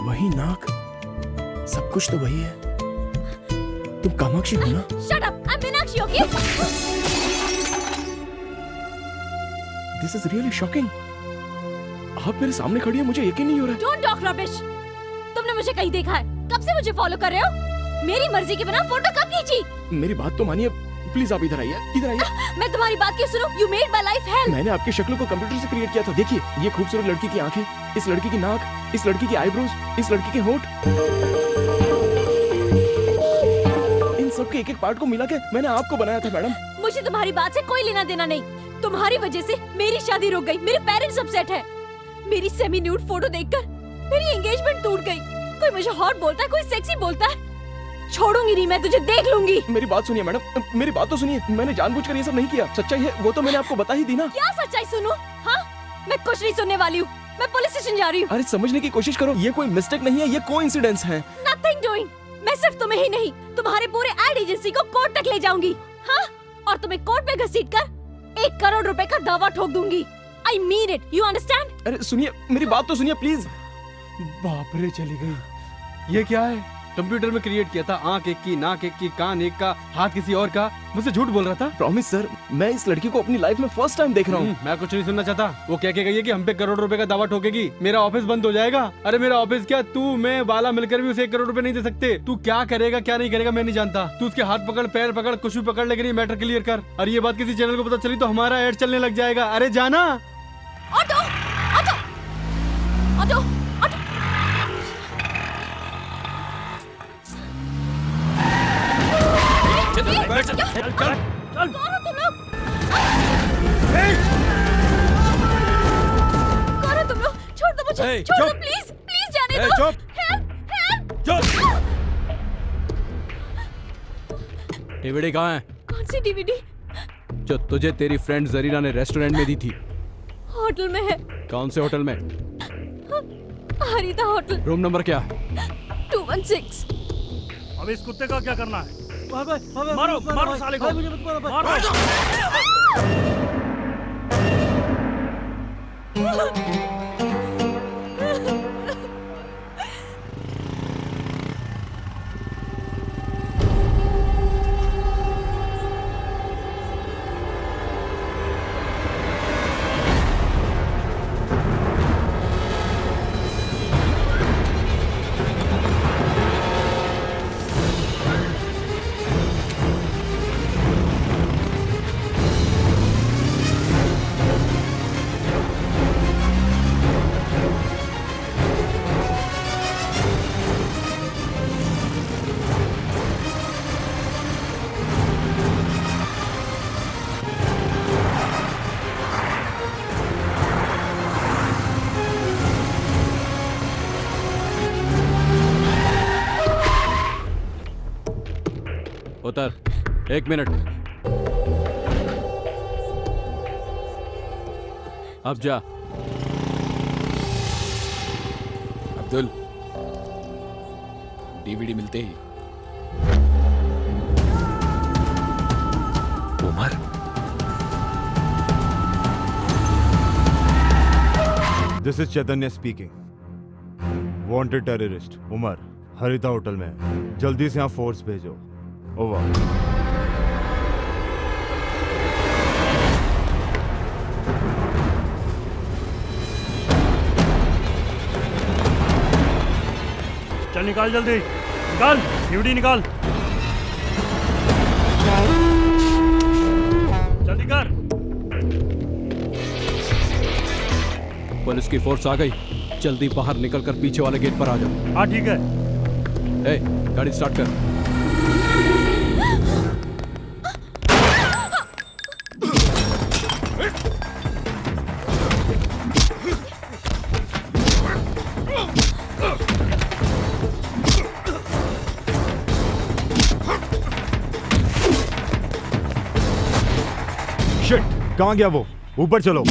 वही नाक, सब कुछ तो वही है। तुम कामाक्षी हो ना? Shut up, I am Meenakshi, okay? This is really shocking. आप मेरे सामने खड़ी है, मुझे यकीन नहीं हो रहा। Don't talk rubbish. तुमने मुझे कहीं देखा है? कब से मुझे फॉलो कर रहे हो? मेरी मर्जी के बिना फोटो कब खींची? मेरी बात तो मानिए, प्लीज आप इधर आइए, इधर आइए। मैं तुम्हारी बात क्यों सुनूं? You made my life hell। मैंने आपकी शक्ल को कंप्यूटर से क्रिएट किया था। देखिए, ये खूबसूरत लड़की की आंखें, इस लड़की की नाक, इस लड़की की आईब्रोज, इस लड़की के होंठ, इन सब के एक एक पार्ट को मिला के मैंने आपको बनाया था मैडम। मुझे तुम्हारी बात से कोई लेना देना नहीं। तुम्हारी वजह से मेरी शादी रुक गई, मेरे पेरेंट्स अपसेट है। मेरी सेमी न्यूड फोटो देखकर मेरी एंगेजमेंट टूट गई। कोई मुझे हॉट बोलता है, कोई सेक्सी बोलता है। छोड़ूंगी नहीं मैं तुझे, देख लूंगी। मेरी बात सुनिए मैडम, मेरी बात तो सुनिए। मैंने जानबूझकर ये सब नहीं किया। सच्चाई है वो तो मैंने आपको बता ही दी ना। क्या सच्चाई सुनूं? हाँ, मैं कुछ नहीं सुनने वाली हूँ। मैं पुलिस स्टेशन जा रही हूँ। अरे समझने की कोशिश करो, ये कोई मिस्टेक नहीं है, ये कोइंसिडेंस है। Nothing doing। मैं सिर्फ तुम्हें ही नहीं, तुम्हारे पूरे एड एजेंसी को कोर्ट तक ले जाऊंगी। हाँ, और तुम्हें कोर्ट में घसीटकर 1 करोड़ रुपए का दावा ठोक दूंगी। I mean it, you understand? अरे सुनिए, मेरी बात तो सुनिए प्लीज। बाप रे, चली गई। ये क्या है? कंप्यूटर में क्रिएट किया था, आंख एक की, नाक एक की, कान एक का, हाथ किसी और का। मुझसे झूठ बोल रहा था। प्रॉमिस सर, मैं इस लड़की को अपनी लाइफ में फर्स्ट टाइम देख रहा हूँ। मैं कुछ नहीं सुनना चाहता। वो कह के गई है कि हम पे 1 करोड़ रुपए का दावा ठोकेगी, मेरा ऑफिस बंद हो जाएगा। अरे मेरा ऑफिस क्या, तू मैं बाला मिलकर भी उसे 1 करोड़ रुपए नहीं दे सकते। तू क्या करेगा क्या नहीं करेगा मैं नहीं जानता। तू उसके हाथ पकड़, पैर पकड़, कुछ भी पकड़, लेकिन ये मैटर क्लियर कर। और ये बात किसी चैनल को पता चली तो हमारा एड चलने लग जाएगा। अरे जाना। Auto, auto, auto, auto. चल, कौन हो तुम लोग? कौन हो तुम लोग? छोड़ दो मुझे, छोड़ दो प्लीज, प्लीज जाने दो। Help, help. डीवीडी कहाँ है? कौन सी डीवीडी? जो तुझे तेरी फ्रेंड जरीना ने रेस्टोरेंट में दी थी। होटल में है। कौन से होटल में? हरिता होटल। रूम नंबर क्या? 216। अब इस कुत्ते का क्या करना है? मारो, मारो साले को, मुझे मत मारो, मारो। उतर, 1 मिनट। अब जा। अब्दुल, डीवीडी मिलते ही। Umar, this is Chaitanya speaking. Wanted terrorist Umar Haritha hotel में है। जल्दी से यहाँ फोर्स भेजो। ओवर। चल निकाल जल्दी, निकाल डीवीडी निकाल, जल्दी कर। पुलिस की फोर्स आ गई, जल्दी बाहर निकलकर पीछे वाले गेट पर आ जाओ। हाँ ठीक है। ए, गाड़ी स्टार्ट कर। शिट, कहाँ गया वो? ऊपर चलो।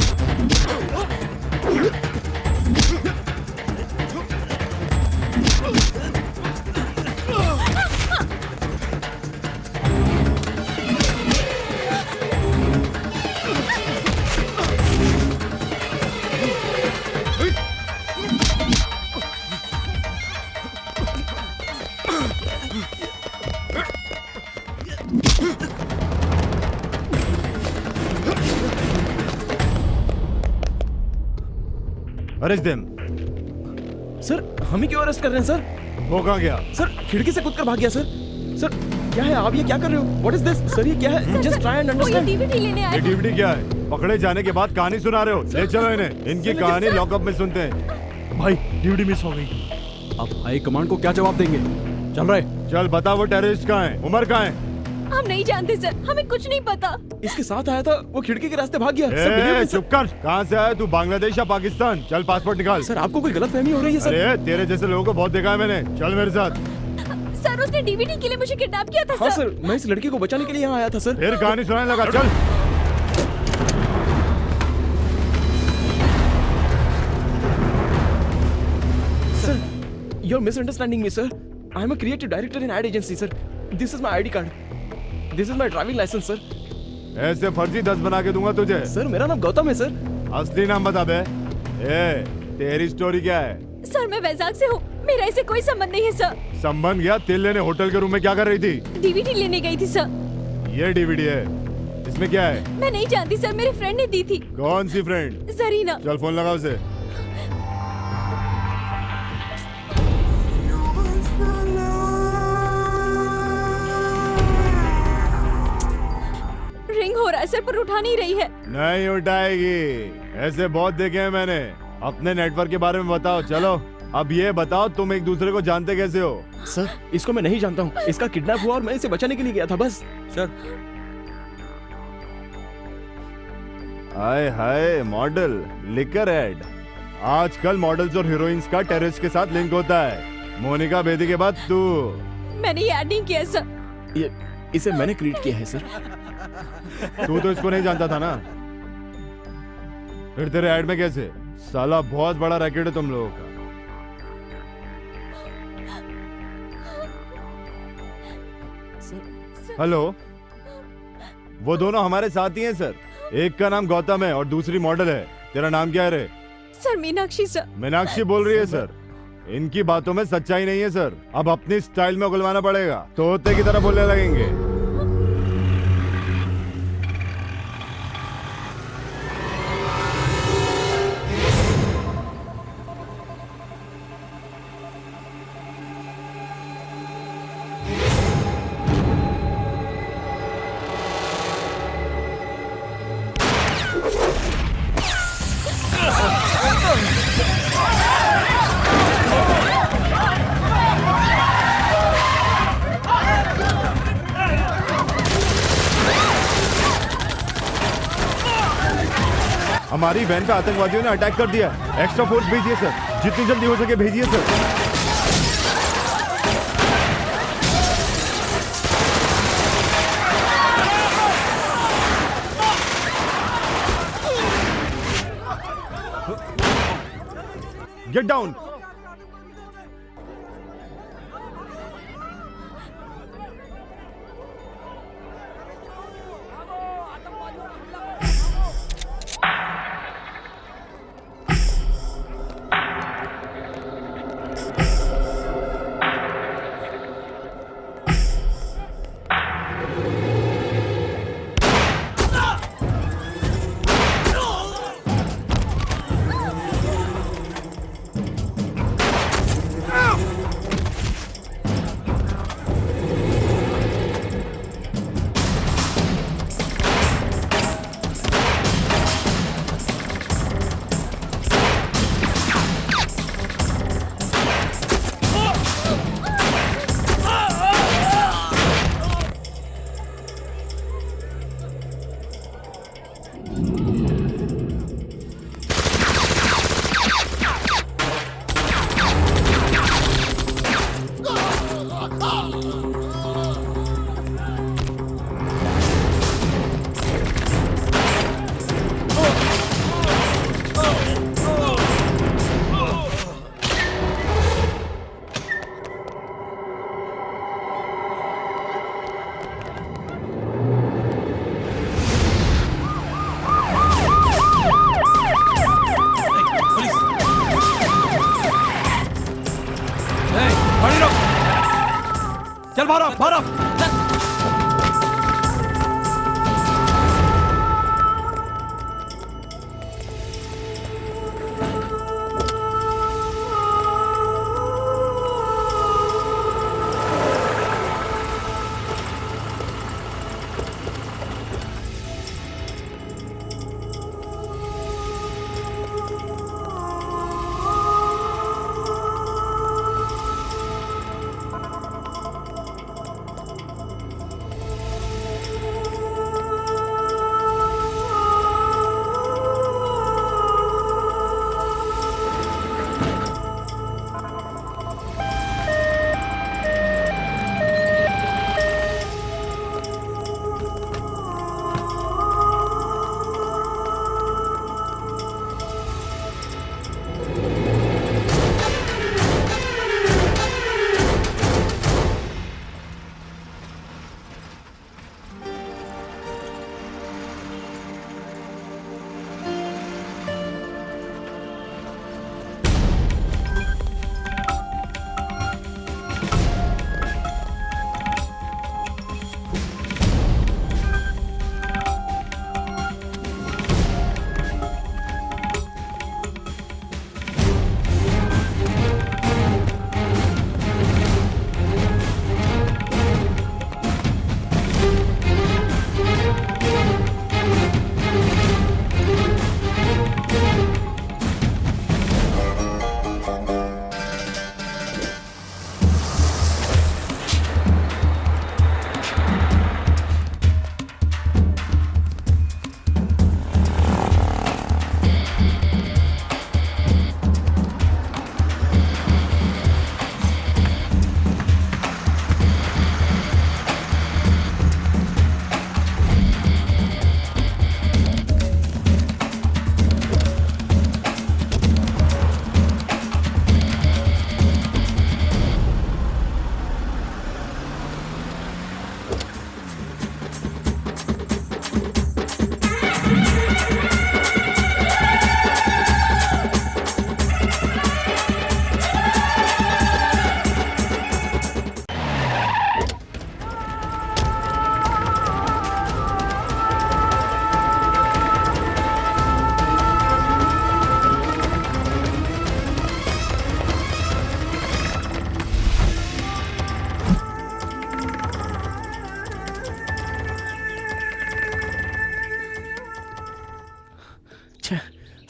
Arrest them. सर हम ही क्यों अरेस्ट कर रहे हैं सर? वो कहाँ गया? सर खिड़की से कूदकर भाग गया सर। सर क्या है, आप ये क्या कर रहे हो? What is this? सर ये क्या है? Just try and understand. DVD लेने ये आए। डीवीडी क्या है? पकड़े जाने के बाद कहानी सुना रहे हो? ले चलो इन्हें, इनकी कहानी लॉकअप में सुनते हैं। भाई डीवीडी मिस हो गई। अब हाई कमांड को क्या जवाब देंगे? चल रहे। चल बता, वो टेररिस्ट कहाँ है? उमर कहाँ है? हम नहीं जानते सर, हमें कुछ नहीं पता। इसके साथ आया था, वो खिड़की के रास्ते भाग गया। ए, चुप कर। कहाँ से आया तू? बांग्लादेश या पाकिस्तान? चल पासपोर्ट निकाल। सर आपको कोई गलतफहमी हो रही है सर? अरे तेरे जैसे लोगों को बहुत देखा है मैंने। चल मेरे साथ। सर उसने डीवीडी के लिए मुझे किडनैप किया था हाँ सर। सर, मैं इस लड़की को बचाने के लिए यहाँ आया था सर। फिर कहानी सुनाने लगा। चल। Sir, you're misunderstanding me, sir. I'm a creative director in ad agency, sir. This is my ID card. This is my driving license, sir. ऐसे फर्जी 10 बना के दूंगा तुझे। सर मेरा नाम गौतम है सर। असली नाम बता बे। ए, तेरी स्टोरी क्या है? सर मैं वैजाग से हूँ, मेरा इससे कोई संबंध नहीं है सर। संबंध गया? तिल लेने होटल के रूम में क्या कर रही थी? डीवीडी लेने गई थी सर। ये डीवीडी है, इसमें क्या है? मैं नहीं जानती सर, मेरे फ्रेंड ने दी थी। कौन सी फ्रेंड? जरीना। चल फोन लगा उसे। रिंग हो रहा है सर, पर उठा नहीं रही है। नहीं उठाएगी, ऐसे बहुत देखे हैं मैंने। अपने नेटवर्क के बारे में बताओ। चलो अब ये बताओ, तुम एक दूसरे को जानते कैसे हो? सर इसको मैं नहीं जानता हूँ, इसका किडनैप हुआ और मैं इसे बचाने के लिए गया था बस। सर हाय हाय, मॉडल लिकर एड। आजकल मॉडल्स और हीरोइंस का टेररिस्ट के साथ लिंक होता है। मोनिका बेदी के बाद तू। मैंने ये ऐड नहीं किया सर। ये इसे मैंने क्रिएट किया है सर। तू तो इसको नहीं जानता था ना, फिर तेरे ऐड में कैसे? साला बहुत बड़ा रैकेट है तुम लोगों का। हेलो, वो दोनों हमारे साथी हैं सर। एक का नाम गौतम है और दूसरी मॉडल है। तेरा नाम क्या है रे? Sir Meenakshi sir. मीनाक्षी बोल रही है सर। इनकी बातों में सच्चाई नहीं है सर। अब अपनी स्टाइल में उगलवाना पड़ेगा, तोते की तरह बोलने लगेंगे। हमारी वैन पे आतंकवादियों ने अटैक कर दिया। एक्स्ट्रा फोर्स भेजिए सर, जितनी जल्दी हो सके भेजिए सर। Get down. चल भारो भारो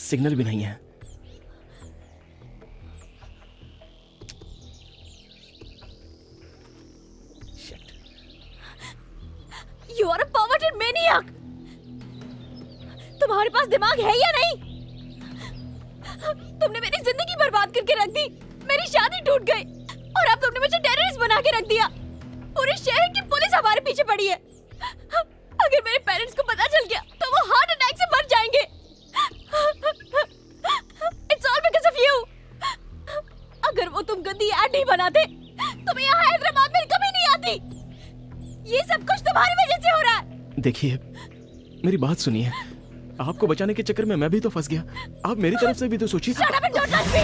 सिग्नल भी नहीं है। You are a perverted maniac! तुम्हारे पास दिमाग है या नहीं? तुमने मेरी जिंदगी बर्बाद करके रख दी, मेरी शादी टूट गई और अब तुमने मुझे टेररिस्ट बना के रख दिया। पूरे शहर की पुलिस हमारे पीछे पड़ी है। अगर मेरे पेरेंट्स को पता चल गया तो वो हार्ट अटैक से मर जाएंगे। It's all because of you. अगर वो तुम गंदी ऐड नहीं बनाते तो मैं यहाँ हैदराबाद में कभी नहीं आती। ये सब कुछ तुम्हारी वजह से हो रहा है। देखिए, मेरी बात सुनिए। आपको बचाने के चक्कर में मैं भी तो फंस गया। आप मेरी तरफ से भी तो सोचिए। Shut up and don't touch me.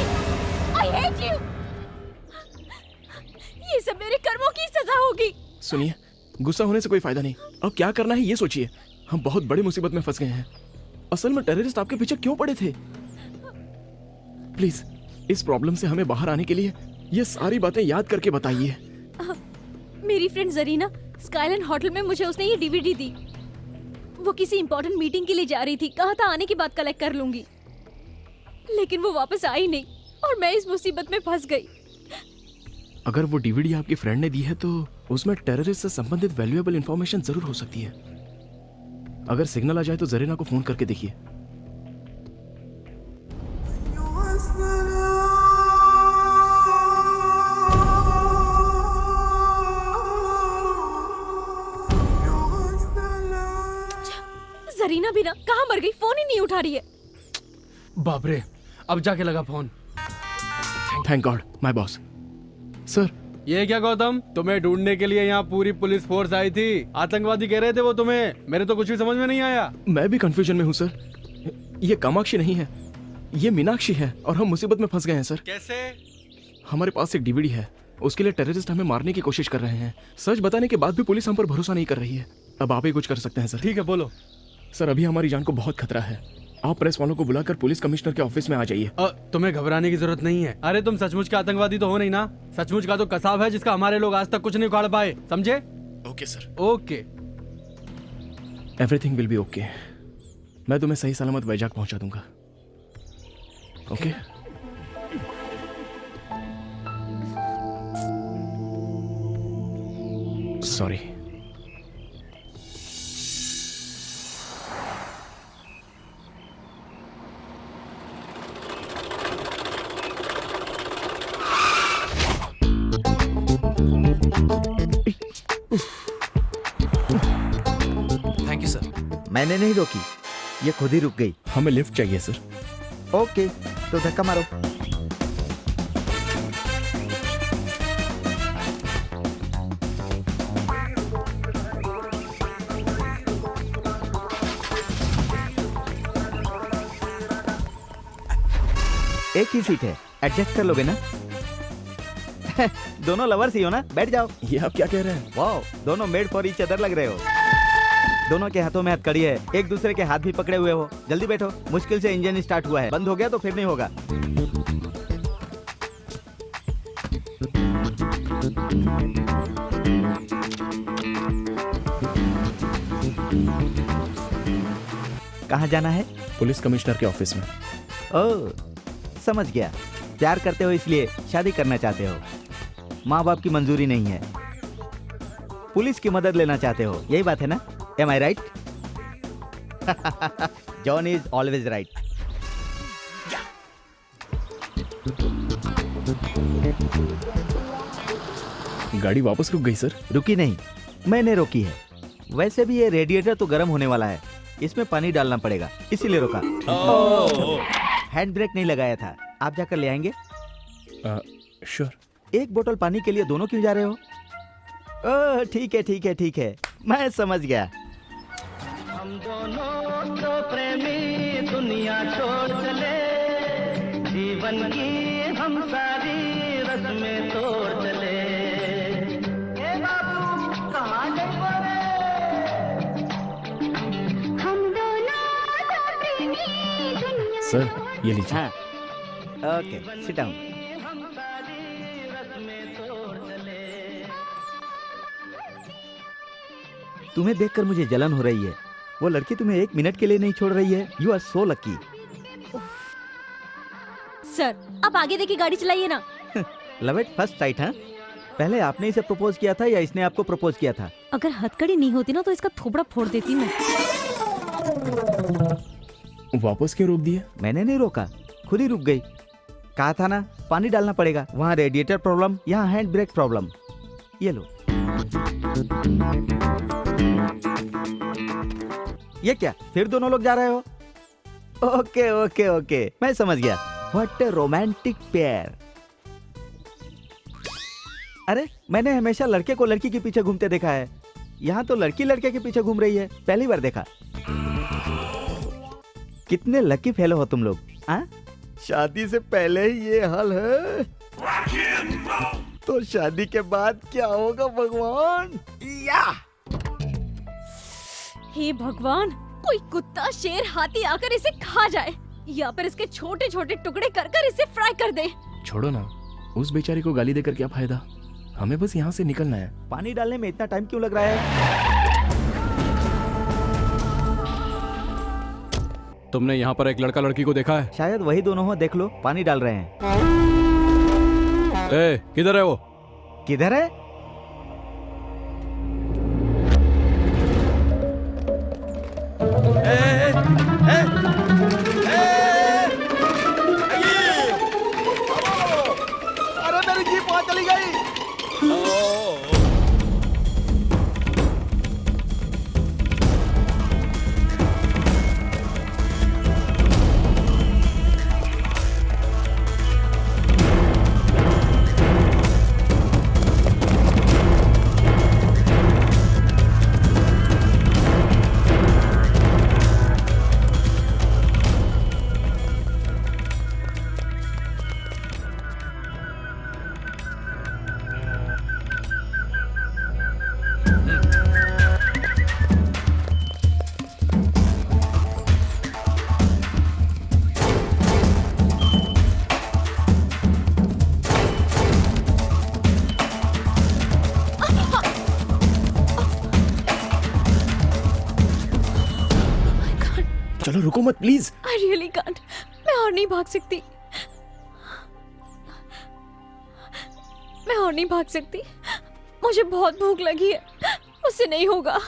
I hate you. ये सब मेरे कर्मों की सजा होगी। सुनिए, गुस्सा होने से कोई फायदा नहीं। अब क्या करना है ये सोचिए। हम बहुत बड़ी मुसीबत में फंस गए हैं। असल में टेररिस्ट आपके पीछे क्यों पड़े थे? प्लीज इस प्रॉब्लम से हमें बाहर आने के लिए ये सारी बातें याद करके बताइए। मेरी फ्रेंड जरीना स्काईलाइन होटल में मुझे उसने ये डीवीडी दी। वो किसी इंपॉर्टेंट मीटिंग के लिए जा रही थी। कहा था आने के बाद कलेक्ट कर लूंगी, लेकिन वो वापस आई नहीं और मैं इस मुसीबत में फंस गई। अगर वो डीवीडी आपकी फ्रेंड ने दी है तो उसमें टेररिस्ट से संबंधित वैल्यूएबल इंफॉर्मेशन जरूर हो सकती है। अगर सिग्नल आ जाए तो जरीना को फोन करके देखिए। ना, कहाँ मर गई, फोन ही नहीं उठा रही है। बाप रे, अब जाके लगा phone. Thank God my boss. Sir ये क्या गौतम, तुम्हें ढूंढने के लिए यहाँ पूरी पुलिस फोर्स आई थी, आतंकवादी कह रहे थे वो तुम्हें, मेरे तो कुछ भी समझ में नहीं आया। मैं भी कंफ्यूजन में हूँ सर। ये कामाक्षी नहीं है, ये मीनाक्षी है और हम मुसीबत में फंस गए हैं सर। कैसे? हमारे पास एक डीवीडी है, उसके लिए टेररिस्ट हमें मारने की कोशिश कर रहे हैं। सच बताने के बाद भी पुलिस हम पर भरोसा नहीं कर रही है। अब आप ही कुछ कर सकते हैं सर। ठीक है बोलो। सर अभी हमारी जान को बहुत खतरा है, आप प्रेस वालों को बुलाकर पुलिस कमिश्नर के ऑफिस में आ जाइए। तुम्हें घबराने की जरूरत नहीं है। अरे तुम सचमुच के आतंकवादी तो हो नहीं ना, सचमुच का तो कसाब है जिसका हमारे लोग आज तक कुछ नहीं उखाड़ पाए, समझे? Okay sir. Okay, everything will be okay. मैं तुम्हें सही सलामत वैजाग पहुंचा दूंगा। Okay sorry. Thank you sir. मैंने नहीं रोकी, ये खुद ही रुक गई। हमें लिफ्ट चाहिए सर। ओके, तो धक्का मारो। एक ही सीट है, एडजस्ट कर लोगे ना? दोनों लवर्स ही हो ना, बैठ जाओ। ये आप क्या कह रहे हैं? वाओ, दोनों मेड फॉर ईच अदर लग रहे हो। दोनों के हाथों में हथकड़ी है, एक दूसरे के हाथ भी पकड़े हुए हो। जल्दी बैठो, मुश्किल से इंजन स्टार्ट हुआ है, बंद हो गया तो फिर नहीं होगा। कहाँ जाना है? पुलिस कमिश्नर के ऑफिस में। ओह, समझ गया। प्यार करते हो इसलिए शादी करना चाहते हो। माँ बाप की मंजूरी नहीं है, पुलिस की मदद लेना चाहते हो, यही बात है ना? Am I right? John is always right. गाड़ी वापस रुक गई सर। रुकी नहीं, मैंने रोकी है। वैसे भी ये रेडिएटर तो गर्म होने वाला है, इसमें पानी डालना पड़ेगा, इसीलिए रोका। हैंड ब्रेक नहीं लगाया था, आप जाकर ले आएंगे? श्योर। एक बोतल पानी के लिए दोनों क्यों जा रहे हो? ओह, ठीक है ठीक है ठीक है, मैं समझ गया। हम दोनों तो प्रेमी दुनिया छोड़ चले, जीवन की हम सारी रस्में तोड़ चले। ए बाबू कहाँ गए बोले? हम दोनों तो प्रेमी दुनिया। सर ये लीजिए। हाँ, ओके, सिट डाउन। तुम्हें देखकर मुझे जलन हो रही है। वो लड़की तुम्हें एक मिनट के लिए नहीं छोड़ रही है। You are so lucky. Sir आप आगे देखिए, गाड़ी चलाइए ना। लव एट फर्स्ट साइट, हाँ? पहले आपने इसे प्रपोज किया था या इसने आपको प्रपोज किया था? अगर हथकड़ी नहीं होती ना तो इसका थोबड़ा फोड़ देती मैं। वापस क्यों रोक दिया? मैंने नहीं रोका, खुद ही रुक गई। कहा था ना, पानी डालना पड़ेगा। वहाँ रेडिएटर प्रॉब्लम, यहाँ हैंड ब्रेक प्रॉब्लम। ये लो। ये क्या, फिर दोनों लोग जा रहे हो? ओके ओके ओके, मैं समझ गया। What A romantic pair. अरे मैंने हमेशा लड़के को लड़की के पीछे घूमते देखा है, यहाँ तो लड़की लड़के के पीछे घूम रही है, पहली बार देखा। कितने लकी फेलो हो तुम लोग, हाँ? शादी से पहले ही ये हाल है, तो शादी के बाद क्या होगा भगवान? या हे भगवान, कोई कुत्ता शेर हाथी आकर इसे खा जाए या फिर इसके छोटे छोटे टुकड़े कर कर इसे फ्राई कर दे। छोड़ो ना, उस बेचारी को गाली देकर क्या फायदा, हमें बस यहाँ से निकलना है। पानी डालने में इतना टाइम क्यों लग रहा है? तुमने यहाँ पर एक लड़का लड़की को देखा है? शायद वही दोनों हो, देख लो, पानी डाल रहे हैं। ए, किधर है वो? किधर है? अरे मेरी जीप वहां चली गई। रुको मत प्लीज। I really can't. मैं और नहीं भाग सकती। मैं और नहीं भाग सकती। मुझे बहुत भूख लगी है। मुझसे नहीं होगा।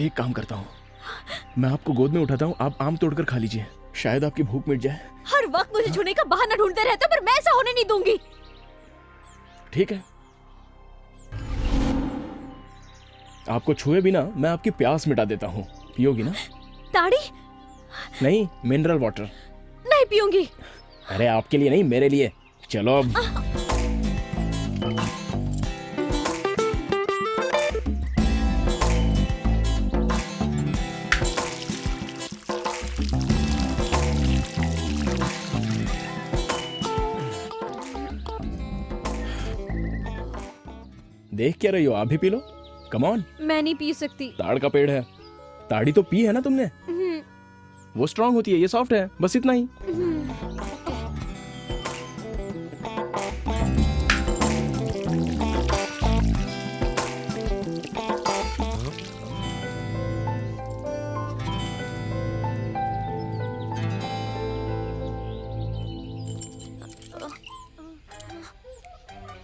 एक काम करता हूँ, मैं आपको गोद में उठाता हूँ, आप आम तोड़कर खा लीजिए, शायद आपकी भूख मिट जाए। हर वक्त मुझे छूने का बहाना ढूंढते रहते हो, पर मैं ऐसा होने नहीं दूंगी। ठीक है, आपको छुए बिना मैं आपकी प्यास मिटा देता हूँ, पियोगी ना? ताड़ी? नहीं, मिनरल वाटर। नहीं पीऊंगी। अरे आपके लिए नहीं, मेरे लिए। चलो अब। देख क्या रही हो, आप भी पी लो। Come on. मैं नहीं पी सकती। ताड़ का पेड़ है, ताड़ी तो पी है ना तुमने? वो स्ट्रांग होती है, ये सॉफ्ट है, बस इतना ही।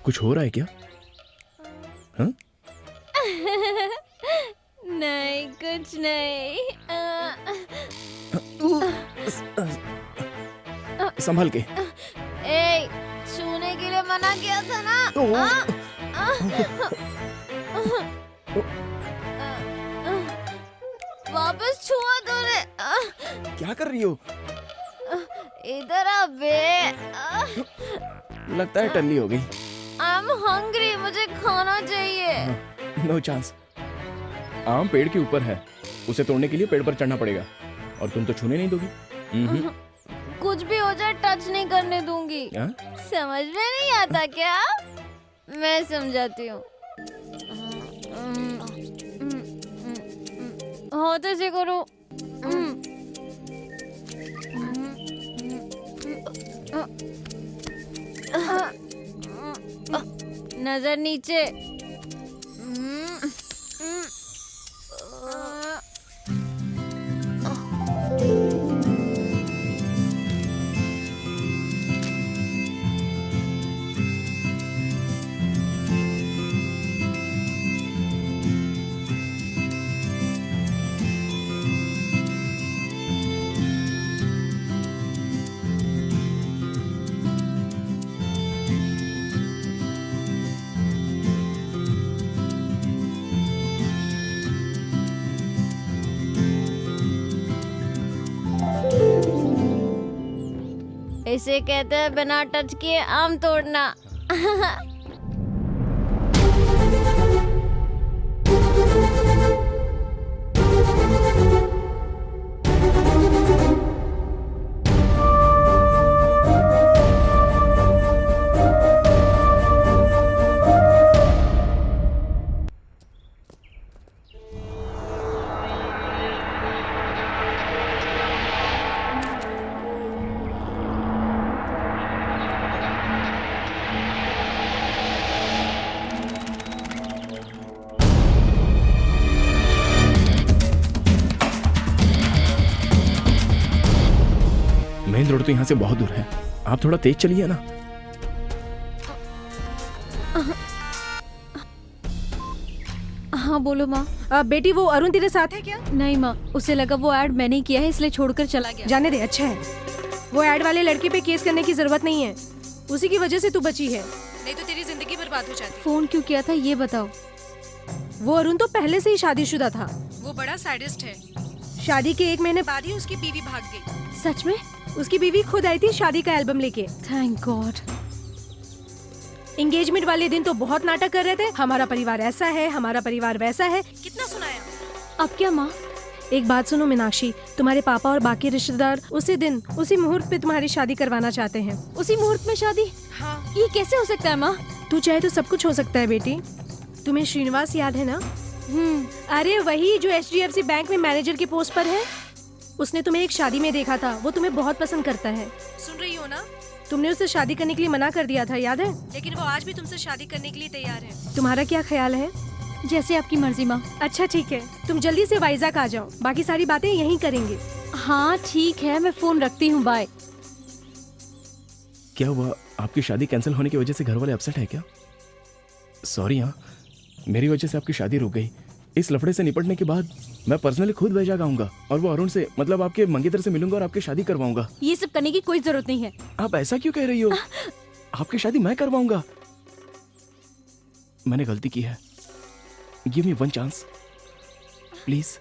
कुछ हो रहा है क्या? हाँ? नहीं, कुछ नहीं। संभल के। ए, छूने के लिए मना किया था ना? वापस छुआ तूने। क्या कर रही हो? इधर आ बे। लगता है टल्ली हो गई। I'm hungry, मुझे खाना चाहिए। No chance. आम पेड़ के ऊपर है, उसे तोड़ने के लिए पेड़ पर चढ़ना पड़ेगा, और तुम तो छूने नहीं दोगी। कुछ भी हो जाए टच नहीं करने दूंगी। समझ में नहीं आता क्या? मैं समझाती हूँ। हो तो से करो। नजर नीचे। इसे कहते हैं बिना टच किए आम तोड़ना। मेन रोड तो यहाँ से बहुत दूर है, आप थोड़ा तेज चलिए ना। हाँ बोलो माँ। बेटी वो अरुण तेरे साथ है क्या? नहीं माँ, उसे लगा वो ऐड मैंने किया है इसलिए छोड़कर चला गया। जाने दे, अच्छा है। वो ऐड वाले लड़के पे केस करने की जरूरत नहीं है, उसी की वजह से तू बची है, नहीं तो तेरी जिंदगी बर्बाद हो जाती। फोन क्यों किया था ये बताओ। वो अरुण तो पहले से ही शादीशुदा था। वो बड़ा सैडिस्ट है। शादी के 1 महीने बाद ही उसकी बीवी भाग गई। सच में? उसकी बीवी खुद आई थी शादी का एल्बम लेके। Thank God. एंगेजमेंट वाले दिन तो बहुत नाटक कर रहे थे, हमारा परिवार ऐसा है, हमारा परिवार वैसा है। कितना सुनाया। अब क्या माँ? एक बात सुनो मीनाक्षी, तुम्हारे पापा और बाकी रिश्तेदार उसी दिन उसी मुहूर्त पे तुम्हारी शादी करवाना चाहते हैं। उसी मुहूर्त में शादी? हाँ। ये कैसे हो सकता है माँ? तू चाहे तो सब कुछ हो सकता है बेटी। तुम्हें श्रीनिवास याद है ना? अरे वही जो HDFC बैंक में मैनेजर की पोस्ट पर है। उसने तुम्हें एक शादी में देखा था, वो तुम्हें बहुत पसंद करता है। सुन रही हो ना? तुमने उसे शादी करने के लिए मना कर दिया था, याद है? लेकिन वो आज भी तुमसे शादी करने के लिए तैयार है। तुम्हारा क्या ख्याल है? जैसे आपकी मर्जी माँ। अच्छा ठीक है, तुम जल्दी से वाइजाग आ जाओ, बाकी सारी बातें यहीं करेंगे। हाँ ठीक है, मैं फोन रखती हूँ, बाय। क्या हुआ, आपकी शादी कैंसिल होने की वजह से घर वाले अपसेट है क्या? सॉरी, हाँ मेरी वजह से आपकी शादी रुक गई। इस लफड़े से निपटने के बाद मैं पर्सनली खुद वैजाग आऊंगा और वो अरुण से, मतलब आपके मंगेतर से मिलूंगा और आपकी शादी करवाऊंगा। ये सब करने की कोई जरूरत नहीं है। आप ऐसा क्यों कह रही हो? आपकी शादी मैं करवाऊंगा। मैंने गलती की है, give me one chance please.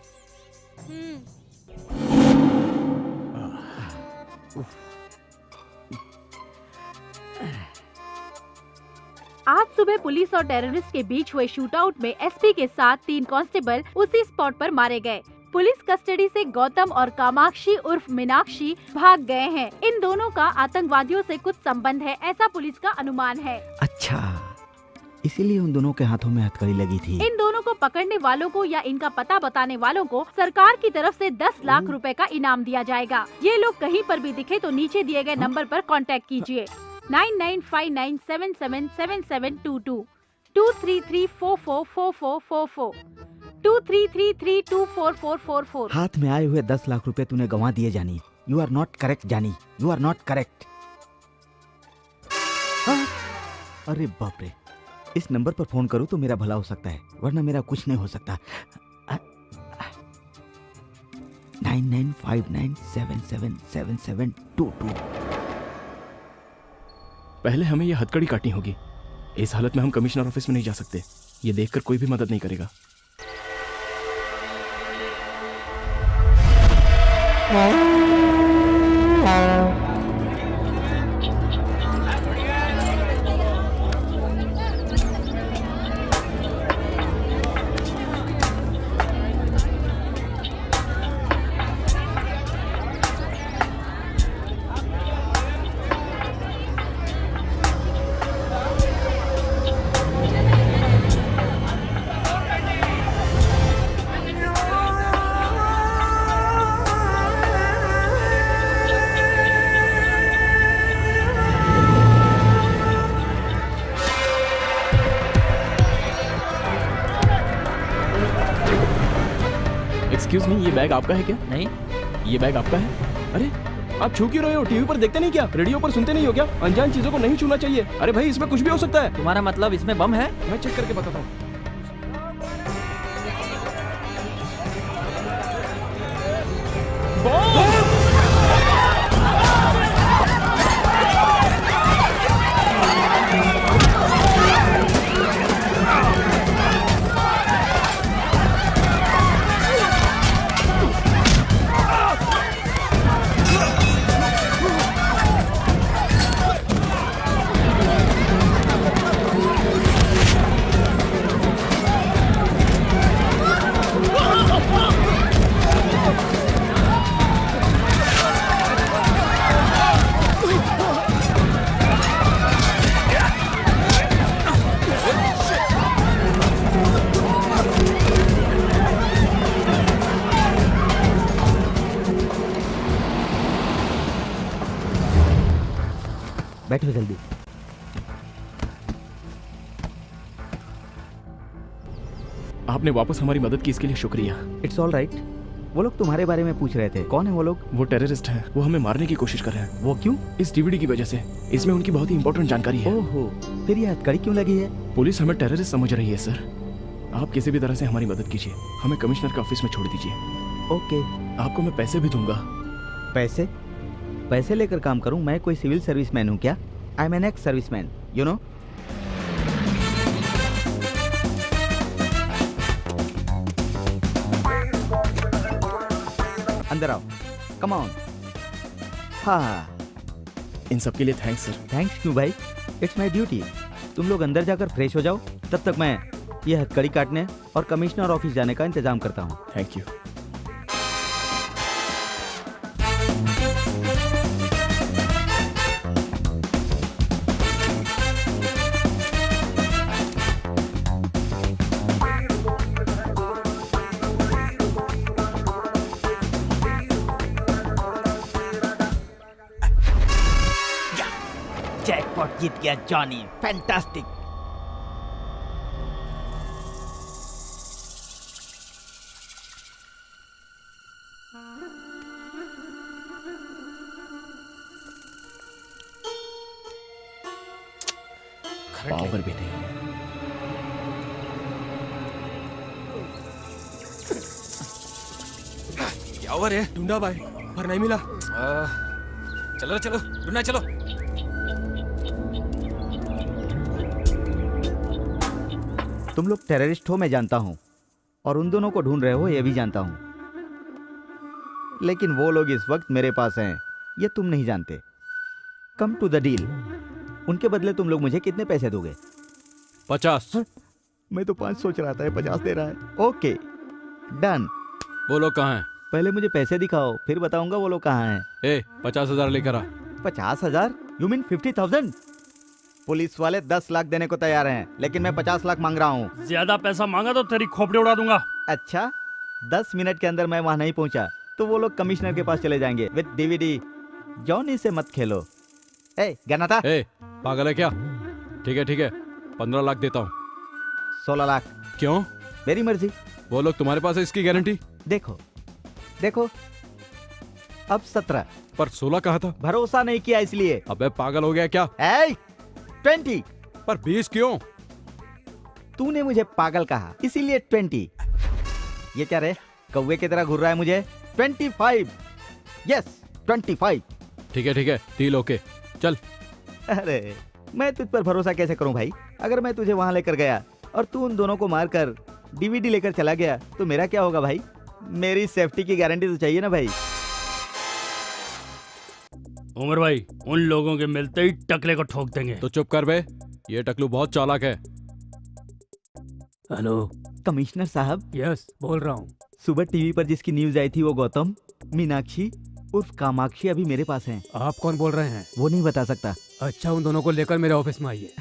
आज सुबह पुलिस और टेररिस्ट के बीच हुए शूटआउट में एसपी के साथ 3 कांस्टेबल उसी स्पॉट पर मारे गए। पुलिस कस्टडी से गौतम और कामाक्षी उर्फ मीनाक्षी भाग गए हैं। इन दोनों का आतंकवादियों से कुछ संबंध है, ऐसा पुलिस का अनुमान है। अच्छा, इसीलिए उन दोनों के हाथों में हथकड़ी लगी थी। इन दोनों को पकड़ने वालों को या इनका पता बताने वालों को सरकार की तरफ से 10 लाख रुपए का इनाम दिया जाएगा। ये लोग कहीं पर भी दिखे तो नीचे दिए गए नंबर पर कांटेक्ट कीजिए। 9959777722 233444444 233324444। हाथ में आए हुए 10 लाख रुपए तूने गंवा दिए जानी। यू आर नॉट करेक्ट जानी, यू आर नॉट करेक्ट। अरे बाप रे, इस नंबर पर फोन करूं तो मेरा भला हो सकता है, वरना मेरा कुछ नहीं हो सकता। 9959777722। पहले हमें यह हथकड़ी काटनी होगी। इस हालत में हम कमिश्नर ऑफिस में नहीं जा सकते। ये देखकर कोई भी मदद नहीं करेगा। एक्सक्यूज मी, ये बैग आपका है क्या? नहीं। ये बैग आपका है? अरे आप छू क्यों रहे हो? टीवी पर देखते नहीं क्या? रेडियो पर सुनते नहीं हो क्या? अनजान चीजों को नहीं छूना चाहिए। अरे भाई, इसमें कुछ भी हो सकता है। तुम्हारा मतलब इसमें बम है? मैं चेक करके बताता हूँ। बैठो जल्दी। आपने वापस हमारी मदद की, इसके लिए शुक्रिया। It's all right. वो लोग तुम्हारे बारे में पूछ रहे थे, कौन है वो लोग? वो टेररिस्ट हैं, वो हमें मारने की कोशिश कर रहे हैं। वो क्यों? इस डीवीडी की वजह से। इसमें उनकी बहुत ही इंपॉर्टेंट जानकारी है। ओहो, फिर ये हथकड़ी क्यों लगी है? पुलिस हमें टेररिस्ट समझ रही है सर। आप किसी भी तरह से हमारी मदद कीजिए, हमें कमिश्नर के ऑफिस में छोड़ दीजिए। ओके। आपको मैं पैसे भी दूंगा। पैसे? पैसे लेकर काम करूं? मैं कोई सिविल सर्विसमैन हूं क्या? I am an ex serviceman, you know. अंदर आओ, कम ऑन। हाँ, इन सब के लिए थैंक्स सर। थैंक्स क्यों भाई, इट्स माय ड्यूटी। तुम लोग अंदर जाकर फ्रेश हो जाओ, तब तक मैं ये हथकड़ी काटने और कमिश्नर ऑफिस जाने का इंतजाम करता हूँ। Thank you. जैकपॉट जीत गया जॉनी, फैंटास्टिक। पावर भी नहीं है। क्या हुआ रे? ढूंढा भाई पर नहीं मिला। चलो चलो ढूंढना चलो। तुम लोग टेररिस्ट हो मैं जानता हूँ, और उन दोनों को ढूंढ रहे हो ये भी जानता हूँ, लेकिन वो लोग इस वक्त मेरे पास हैं ये तुम नहीं जानते। Come to the deal. उनके बदले तुम लोग मुझे कितने पैसे दोगे? 50। मैं तो 5 सोच रहा था, 50 दे रहा है। Okay done. वो लोग कहाँ हैं? पहले मुझे पैसे दिखाओ, फिर बताऊंगा वो लोग कहाँ हैं। 50,000 लेकर आ। 50,000? You mean 50,000? पुलिस वाले 10 लाख देने को तैयार हैं, लेकिन मैं 50 लाख मांग रहा हूँ। ज्यादा पैसा मांगा तो तेरी खोपड़ी उड़ा दूंगा। अच्छा, 10 मिनट के अंदर मैं वहाँ नहीं पहुँचा तो वो लोग कमिश्नर के पास चले जाएंगे विद डीवीडी। जॉनी से मत खेलो। ए गनाता, पागल है क्या? ठीक है 15 लाख देता हूँ। 16 लाख। क्यों? मेरी मर्जी। वो लोग तुम्हारे पास है इसकी गारंटी? देखो अब 17। पर 16 कहा था। भरोसा नहीं किया इसलिए। अबे पागल हो गया क्या? 20। पर 20 क्यों? तूने मुझे पागल कहा इसीलिए 20। ये क्या रे, कौवे की तरह घूर रहा है मुझे? 25। यस 25। ठीक है डील ओके, चल। अरे मैं तुझ पर भरोसा कैसे करूं भाई? अगर मैं तुझे वहां लेकर गया और तू उन दोनों को मारकर डीवीडी लेकर चला गया तो मेरा क्या होगा भाई? मेरी सेफ्टी की गारंटी तो चाहिए ना भाई। उमर भाई, उन लोगों के मिलते ही टकले को ठोक देंगे। तो चुप कर बे, ये टकलू बहुत चालाक है। हेलो कमिश्नर साहब। यस बोल रहा हूँ। सुबह टीवी पर जिसकी न्यूज आई थी वो गौतम, मीनाक्षी उर्फ कामाक्षी अभी मेरे पास हैं। आप कौन बोल रहे हैं? वो नहीं बता सकता। अच्छा, उन दोनों को लेकर मेरे ऑफिस में आइए।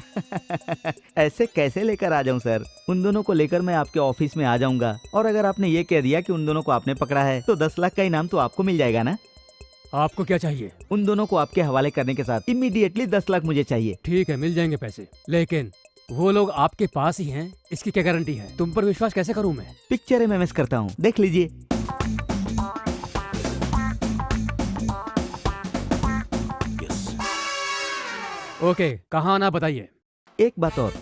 ऐसे कैसे लेकर आ जाऊं सर? उन दोनों को लेकर मैं आपके ऑफिस में आ जाऊंगा, और अगर आपने ये कह दिया कि उन दोनों को आपने पकड़ा है तो 10 लाख का इनाम तो आपको मिल जाएगा ना? आपको क्या चाहिए? उन दोनों को आपके हवाले करने के साथ इमीडिएटली 10 लाख मुझे चाहिए। ठीक है, मिल जाएंगे पैसे, लेकिन वो लोग आपके पास ही हैं, इसकी क्या गारंटी है? तुम पर विश्वास कैसे करूं मैं? पिक्चर में मिस करता हूँ, देख लीजिए। ओके, कहाँ आना बताइए। एक बात और,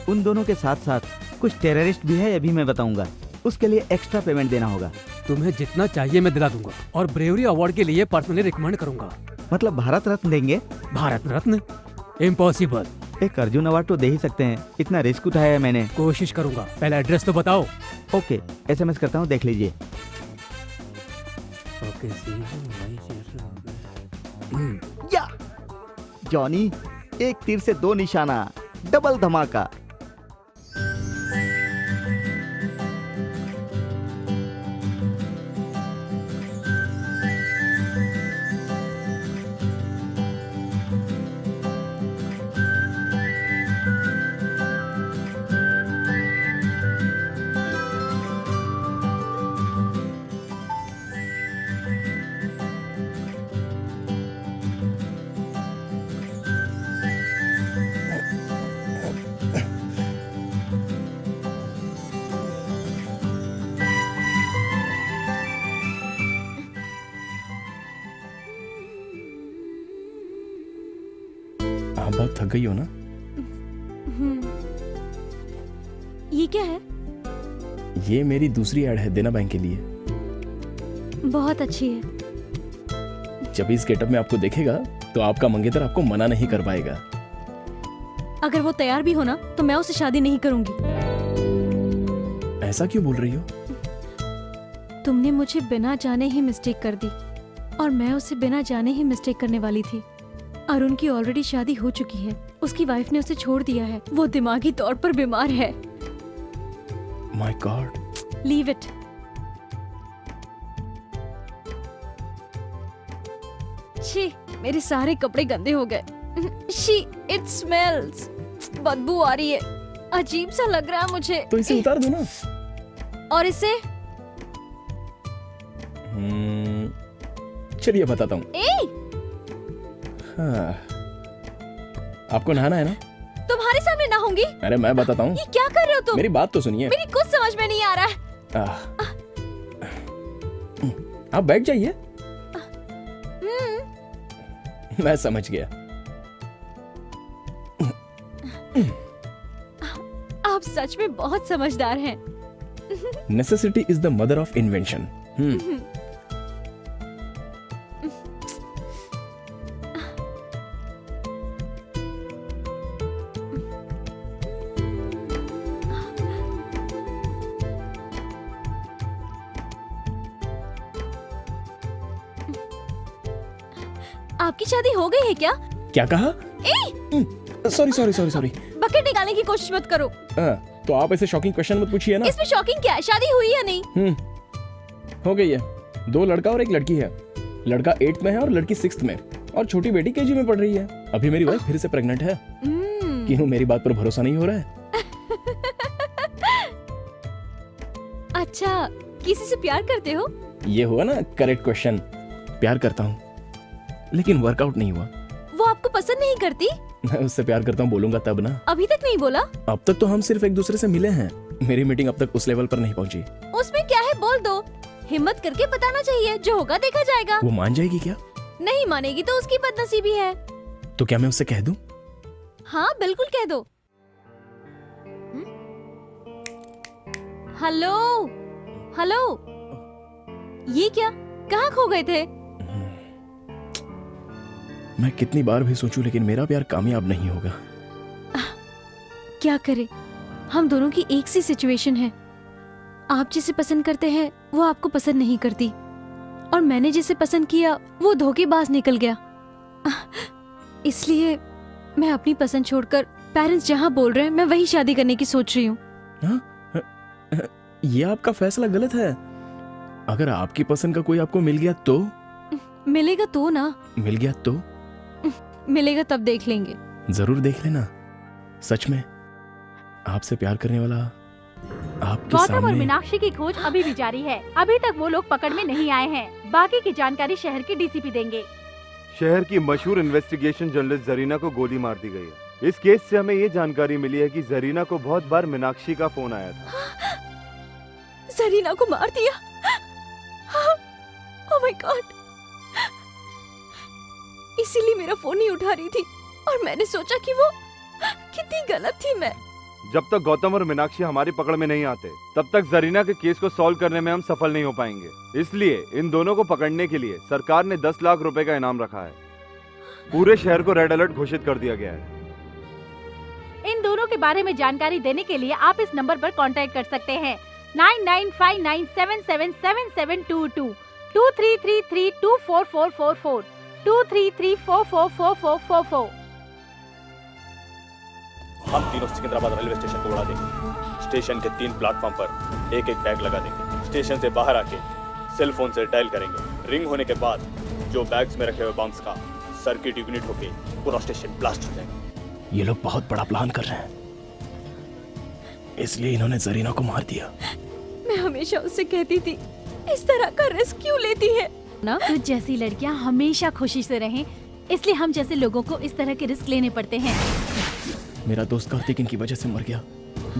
उन दोनों के साथ साथ कुछ टेररिस्ट भी है, ये भी मैं बताऊंगा। उसके लिए एक्स्ट्रा पेमेंट देना होगा। तुम्हें जितना चाहिए मैं दिला दूंगा, और ब्रेवरी अवार्ड के लिए पर्सनली रिकमेंड करूंगा। मतलब भारत रत्न देंगे? भारत रत्न? इम्पॉसिबल। एक अर्जुन अवार्ड तो दे ही सकते हैं, इतना रिस्क उठाया है मैंने। कोशिश करूंगा, पहले एड्रेस तो बताओ। ओके, SMS करता हूँ, देख लीजिए। ओके या जॉनी, एक तीर से 2 निशाना, डबल धमाका। आप बहुत थक गई हो ना? ये क्या है? ये मेरी दूसरी ऐड है देना बैंक के लिए। बहुत अच्छी है। जब इस गेटअप में आपको देखेगा तो आपका मंगेतर आपको मना नहीं कर पाएगा। अगर वो तैयार भी हो ना तो मैं उससे शादी नहीं करूंगी। ऐसा क्यों बोल रही हो? तुमने मुझे बिना जाने ही मिस्टेक कर दी, और मैं उसे बिना जाने ही मिस्टेक करने वाली थी। अरुण की ऑलरेडी शादी हो चुकी है, उसकी वाइफ ने उसे छोड़ दिया है, वो दिमागी तौर पर बीमार है। My God. Leave it. छी, मेरे सारे कपड़े गंदे हो गए। She, it smells. बदबू आ रही है, अजीब सा लग रहा है मुझे। तो इसे उतार दो ना। और इसे? चलिए बताता हूँ। हाँ। आपको नहाना है ना? तुम्हारे सामने नहाऊंगी? अरे मैं बताता हूँ। ये क्या कर रहे हो तुम? मेरी बात तो सुनिए। मेरी कुछ समझ में नहीं आ रहा है। आप बैठ जाइए। मैं समझ गया। आप सच में बहुत समझदार हैं। Necessity is the mother of invention. आपकी शादी हो गई है क्या? क्या कहा? Sorry sorry sorry sorry. Bucket निकालने की कोशिश मत करो। तो आप ऐसे शॉकिंग क्वेश्चन मत पूछिए ना। इसमें शॉकिंग क्या है? शादी हुई या नहीं? हो गई है। 2 लड़का और 1 लड़की है। लड़का 8th में है और लड़की 6th में, और छोटी बेटी KG में पढ़ रही है। अभी मेरी वाइफ फिर से प्रेग्नेंट है। क्यों, मेरी बात पर भरोसा नहीं हो रहा है? अच्छा, किसी से प्यार करते हो? ये हुआ ना करेक्ट क्वेश्चन। प्यार करता हूँ, लेकिन वर्कआउट नहीं हुआ। वो आपको पसंद नहीं करती? मैं उससे प्यार करता हूँ बोलूंगा तब ना। अभी तक नहीं बोला? अब तक तो हम सिर्फ एक दूसरे से मिले हैं। मेरी मीटिंग अब तक उस लेवल पर नहीं पहुंची। उसमें क्या है, बोल दो। हिम्मत करके बताना चाहिए, जो होगा देखा जाएगा। वो मान जाएगी क्या? नहीं मानेगी तो उसकी बदनसीबी है। तो क्या मैं उससे कह दूं? हाँ बिल्कुल कह दो। हेलो हेलो, ये क्या, कहाँ खो गए थे? मैं कितनी बार भी सोचूं, लेकिन मेरा प्यार कामयाब नहीं होगा। क्या करे, हम दोनों की एक सी सिचुएशन है। आप जिसे पसंद करते हैं वो आपको पसंद नहीं करती, और मैंने जिसे पसंद किया वो धोखेबाज निकल गया। इसलिए मैं अपनी पसंद छोड़कर पेरेंट्स जहाँ बोल रहे हैं मैं वही शादी करने की सोच रही हूँ। ये आपका फैसला गलत है। अगर आपकी पसंद का कोई आपको मिल गया तो? मिलेगा तो ना। मिल गया तो? मिलेगा तब देख लेंगे। जरूर देख लेना। सच में आपसे प्यार करने वाला आपके गौतम और सामने। मीनाक्षी की खोज अभी भी जारी है। अभी तक वो लोग पकड़ में नहीं आए हैं। बाकी की जानकारी शहर के डीसीपी देंगे। शहर की मशहूर इन्वेस्टिगेशन जर्नलिस्ट जरीना को गोली मार दी गई है। इस केस से हमें ये जानकारी मिली है कि जरीना को बहुत बार मीनाक्षी का फोन आया था। जरीना को मार दिया? Oh my God. इसीलिए मेरा फोन नहीं उठा रही थी, और मैंने सोचा कि वो कितनी गलत थी मैं। जब तक गौतम और मीनाक्षी हमारी पकड़ में नहीं आते, तब तक जरीना के केस को सॉल्व करने में हम सफल नहीं हो पाएंगे। इसलिए इन दोनों को पकड़ने के लिए सरकार ने 10 लाख रुपए का इनाम रखा है। पूरे शहर को रेड अलर्ट घोषित कर दिया गया है। इन दोनों के बारे में जानकारी देने के लिए आप इस नंबर पर कांटेक्ट कर सकते हैं 9959777722 2333244444 2334444444। हम तीनों सिकंदराबाद रेलवे स्टेशन को उड़ा देंगे। स्टेशन के 3 प्लेटफॉर्म पर एक एक बैग लगा देंगे। स्टेशन से बाहर आके सेल फोन से डायल करेंगे। रिंग होने के बाद जो बैग्स में रखे हुए बम्स का सर्किट यूनिट होके पूरा स्टेशन ब्लास्ट हो जाएगा। ये लोग बहुत बड़ा प्लान कर रहे हैं, इसलिए इन्होंने जरीना को मार दिया। मैं हमेशा उससे कहती थी, इस तरह का रिस्क क्यों लेती है ना? तुझ जैसी लड़कियां हमेशा खुशी से रहें, इसलिए हम जैसे लोगों को इस तरह के रिस्क लेने पड़ते हैं। मेरा दोस्त कार्तिक इनकी वजह से मर गया।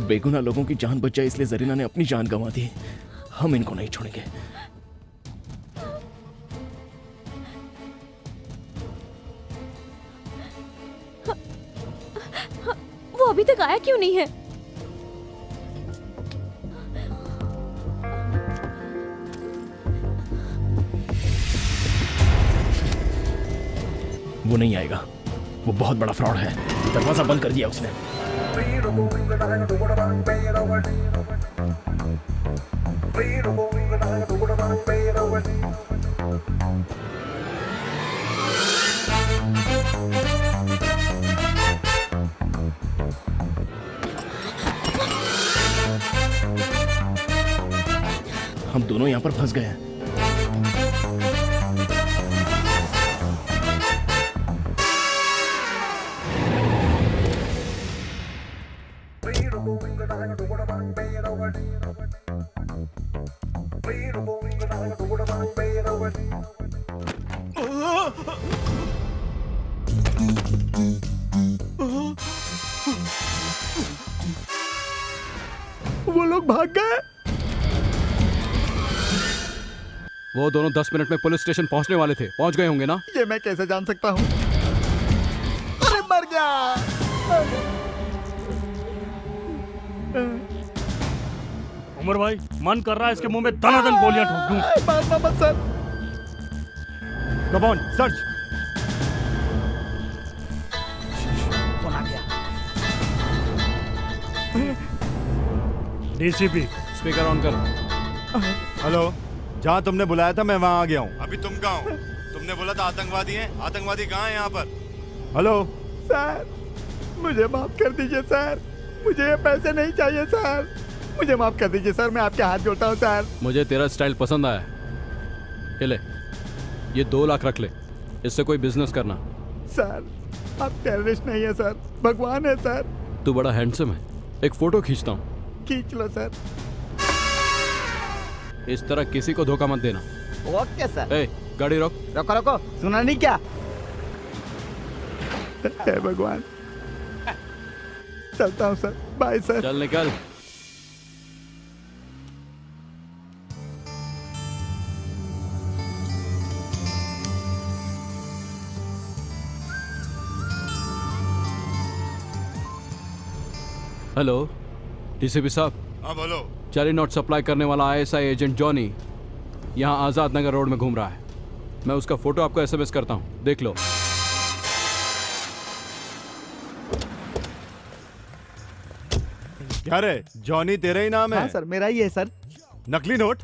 बेगुनाह लोगों की जान बच जाए, इसलिए जरीना ने अपनी जान गंवा दी। हम इनको नहीं छोड़ेंगे। वो अभी तक आया क्यों नहीं है? वो नहीं आएगा, वो बहुत बड़ा फ्रॉड है। दरवाजा बंद कर दिया उसने। हम दोनों यहाँ पर फंस गए हैं। वो लोग भाग गए। वो दोनों 10 मिनट में पुलिस स्टेशन पहुंचने वाले थे। पहुंच गए होंगे ना? ये मैं कैसे जान सकता हूँ? अरे मर गया। उमर भाई मन कर रहा है इसके मुंह में दनादन गोलियां ठोक दूं। मारना मत सर। Come on search. कौन आ गया? डीसीपी स्पीकर ऑन कर। हेलो, जहाँ तुमने बुलाया था मैं वहाँ आ गया हूँ। अभी तुम कहाँ हो? तुमने बोला था आतंकवादी हैं। आतंकवादी कहाँ हैं यहाँ पर? हेलो सर मुझे माफ कर दीजिए सर, मुझे ये पैसे नहीं चाहिए सर, मुझे माफ कर दीजिए सर, मैं आपके हाथ जोड़ता हूँ सर। मुझे तेरा स्टाइल पसंद आया। ये ले, ये 2 लाख रख ले, इससे कोई बिजनेस करना। सर आप टेररिस्ट नहीं है सर, भगवान है सर। तू बड़ा हैंडसम है, एक फोटो खींचता हूँ। खींच लो सर। इस तरह किसी को धोखा मत देना। Okay sir. ए, गाड़ी रोक। रोको रोको, सुना नहीं क्या? हे भगवान, चलता हूँ सर, बाय सर। चल निकल। हेलो डीसीपी साहब। हाँ बोलो। जाली नोट सप्लाई करने वाला आईएसआई एजेंट जॉनी यहाँ आजाद नगर रोड में घूम रहा है। मैं उसका फोटो आपको एसएमएस करता हूँ, देख लो। क्या रे, जॉनी तेरा ही नाम है? हाँ सर, मेरा ही है सर। नकली नोट?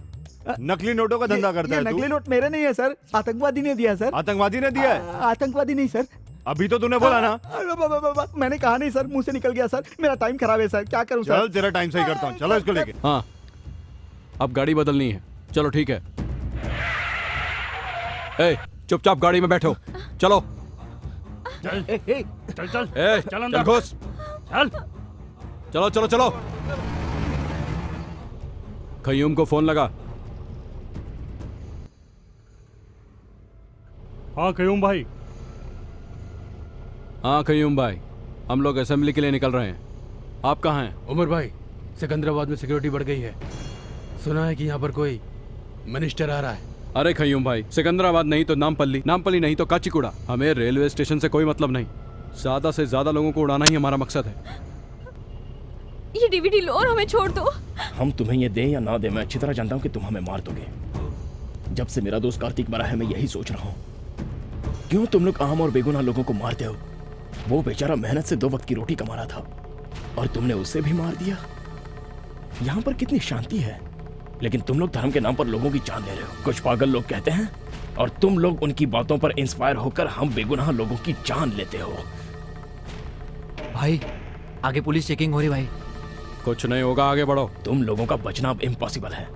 नकली नोटों का धंधा करता है तू? नकली नोट मेरे नहीं है सर, आतंकवादी ने दिया सर। आतंकवादी ने दिया है? आतंकवादी नहीं सर। अभी तो तूने बोला ना। मैंने कहा नहीं सर, मुंह से निकल गया सर, मेरा टाइम खराब है सर, क्या करूं सर? चल तेरा टाइम सही करता हूँ, चलो इसको लेके। हाँ, अब गाड़ी बदलनी है। चलो ठीक है। ए, चुपचाप गाड़ी में बैठो, चलो। चल चल चल ए, चल अंदर। चल घुस। चल चलो चलो चलो। खयूम को फोन लगा। हाँ कयूम भाई। हाँ खयूम भाई, हम लोग असेंबली के लिए निकल रहे हैं। आप कहाँ हैं? उमर भाई, सिकंदराबाद में सिक्योरिटी बढ़ गई है, सुना है कि यहाँ पर कोई मिनिस्टर आ रहा है। अरे खयूम भाई, सिकंदराबाद नहीं तो नामपल्ली, नामपल्ली नहीं तो काचीगुड़ा। हमें रेलवे स्टेशन से कोई मतलब नहीं, ज्यादा से ज्यादा लोगों को उड़ाना ही हमारा मकसद है। ये डीवीडी लो और हमें छोड़ दो। हम तुम्हें ये दें या ना दें, मैं अच्छी तरह जानता हूँ कि तुम हमें मार दोगे। जब से मेरा दोस्त कार्तिक मरा है मैं यही सोच रहा हूँ, क्यों तुम लोग आम और बेगुनाह लोगों को मारते हो? वो बेचारा मेहनत से 2 वक्त की रोटी कमा रहा था और तुमने उसे भी मार दिया। यहाँ पर कितनी शांति है, लेकिन तुम लोग धर्म के नाम पर लोगों की जान ले रहे हो। कुछ पागल लोग कहते हैं और तुम लोग उनकी बातों पर इंस्पायर होकर हम बेगुनाह लोगों की जान लेते हो। भाई आगे पुलिस चेकिंग हो रही भाई। कुछ नहीं होगा, आगे बढ़ो। तुम लोगों का बचना अब इम्पॉसिबल है।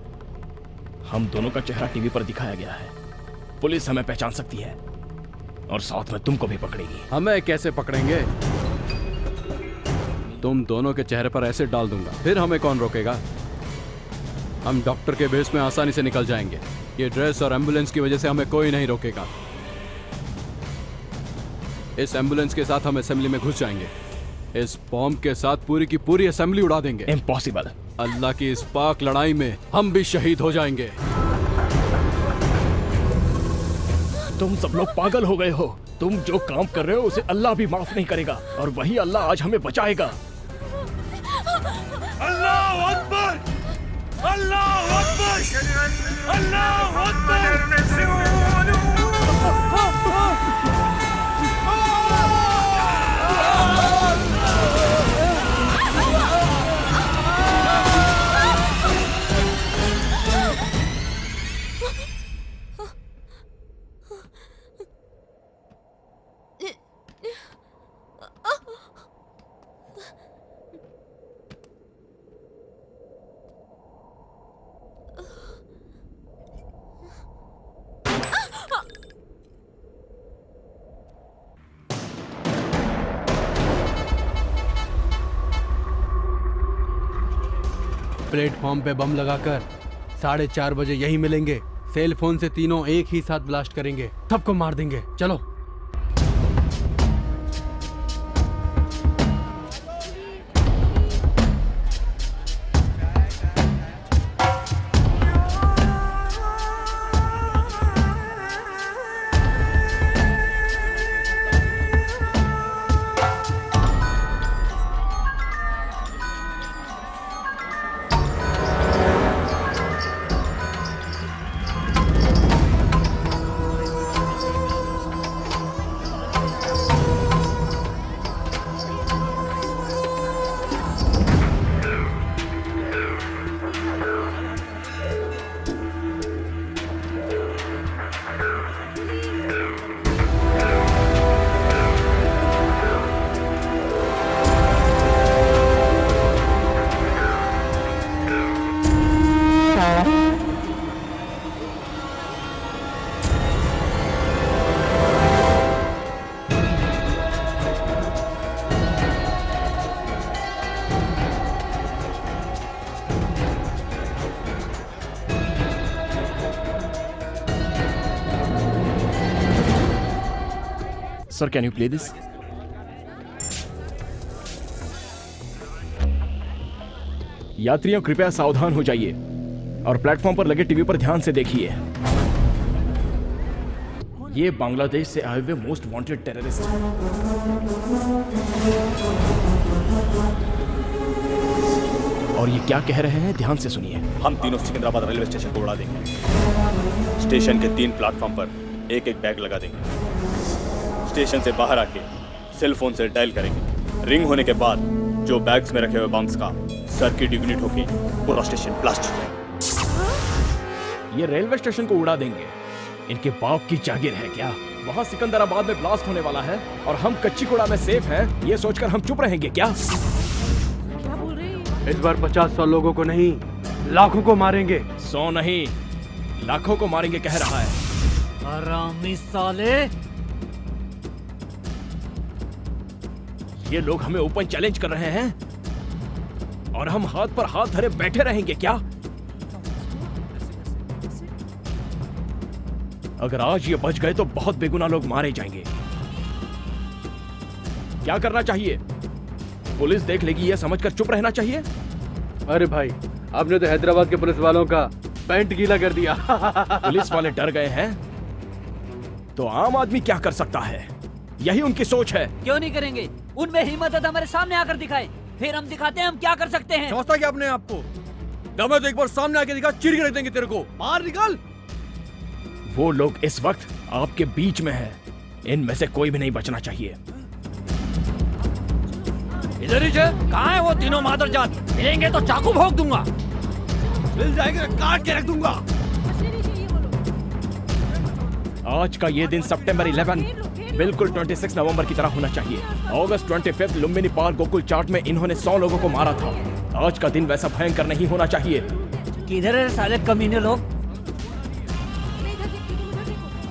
हम दोनों का चेहरा टीवी पर दिखाया गया है, पुलिस हमें पहचान सकती है और साथ में तुमको भी पकड़ेगी। हमें कैसे पकड़ेंगे? तुम दोनों के चेहरे पर एसिड डाल दूंगा, फिर हमें कौन रोकेगा? हम डॉक्टर के भेस में आसानी से निकल जाएंगे। ये ड्रेस और एम्बुलेंस की वजह से हमें कोई नहीं रोकेगा। इस एम्बुलेंस के साथ हम असेंबली में घुस जाएंगे। इस बॉम्ब के साथ पूरी की पूरी असेंबली उड़ा देंगे। इम्पॉसिबल। अल्लाह की इस पाक लड़ाई में हम भी शहीद हो जाएंगे। तुम सब लोग पागल हो गए हो। तुम जो काम कर रहे हो उसे अल्लाह भी माफ नहीं करेगा और वही अल्लाह आज हमें बचाएगा। अल्लाह अकबर, अल्लाह अकबर, अल्लाह अकबर। प्लेटफॉर्म पे बम लगाकर 4:30 बजे यही मिलेंगे। सेल फोन से तीनों एक ही साथ ब्लास्ट करेंगे, सबको मार देंगे। चलो। Sir can you play this? यात्रियों कृपया सावधान हो जाइए और प्लेटफॉर्म पर लगे टीवी पर ध्यान से देखिए। ये बांग्लादेश से आए हुए मोस्ट वांटेड टेररिस्ट हैं। और ये क्या कह रहे हैं, ध्यान से सुनिए। हम तीनों सिकंदराबाद रेलवे स्टेशन को उड़ा देंगे। स्टेशन के 3 प्लेटफॉर्म पर एक एक बैग लगा देंगे। स्टेशन से बाहर आके सेल फोन से डायल करेंगे। रिंग होने के बाद जो बैग्स में रखे हुए बम्स का सर्किट इग्निट होके पूरा स्टेशन ब्लास्ट हो जाएगा। ये रेलवे स्टेशन को उड़ा देंगे, इनके बाप की जागीर है क्या? वहाँ सिकंदराबाद में ब्लास्ट होने वाला है और हम कच्चीगुड़ा में सेफ हैं, ये सोचकर हम चुप रहेंगे क्या? इस बार 50-100 लोगों को नहीं, लाखों को मारेंगे। 100 नहीं, लाखों को मारेंगे कह रहा है। हरामी साले! ये लोग हमें ओपन चैलेंज कर रहे हैं और हम हाथ पर हाथ धरे बैठे रहेंगे क्या? अगर आज ये बच गए तो बहुत बेगुनाह लोग मारे जाएंगे। क्या करना चाहिए? पुलिस देख लेगी ये समझकर चुप रहना चाहिए? अरे भाई, आपने तो हैदराबाद के पुलिस वालों का पैंट गीला कर दिया। पुलिस वाले डर गए हैं तो आम आदमी क्या कर सकता है? यही उनकी सोच है। क्यों नहीं करेंगे? उनमें हिम्मत है तो हमारे सामने आकर दिखाए, फिर हम दिखाते हैं हम क्या कर सकते हैं। समझता क्या अपने आप को? दम तो एक बार सामने आके दिखा, चीर के रख देंगे तेरे को। बाहर निकल। वो लोग इस वक्त आपके बीच में है, इनमें से कोई भी नहीं बचना चाहिए। इधर ही कहाँ है वो तीनों मादरजात? मिलेंगे तो चाकू भोंक दूंगा। मिल जाएंगे काट के रख दूंगा। आज का ये दिन सितंबर 11 बिल्कुल 26 नवंबर की तरह होना चाहिए। अगस्त 25 लुम्बिनी पार्क गोकुल चाट में इन्होंने 100 लोगों को मारा था। आज का दिन वैसा भयंकर नहीं होना चाहिए। किधर है साले कमीने लोग?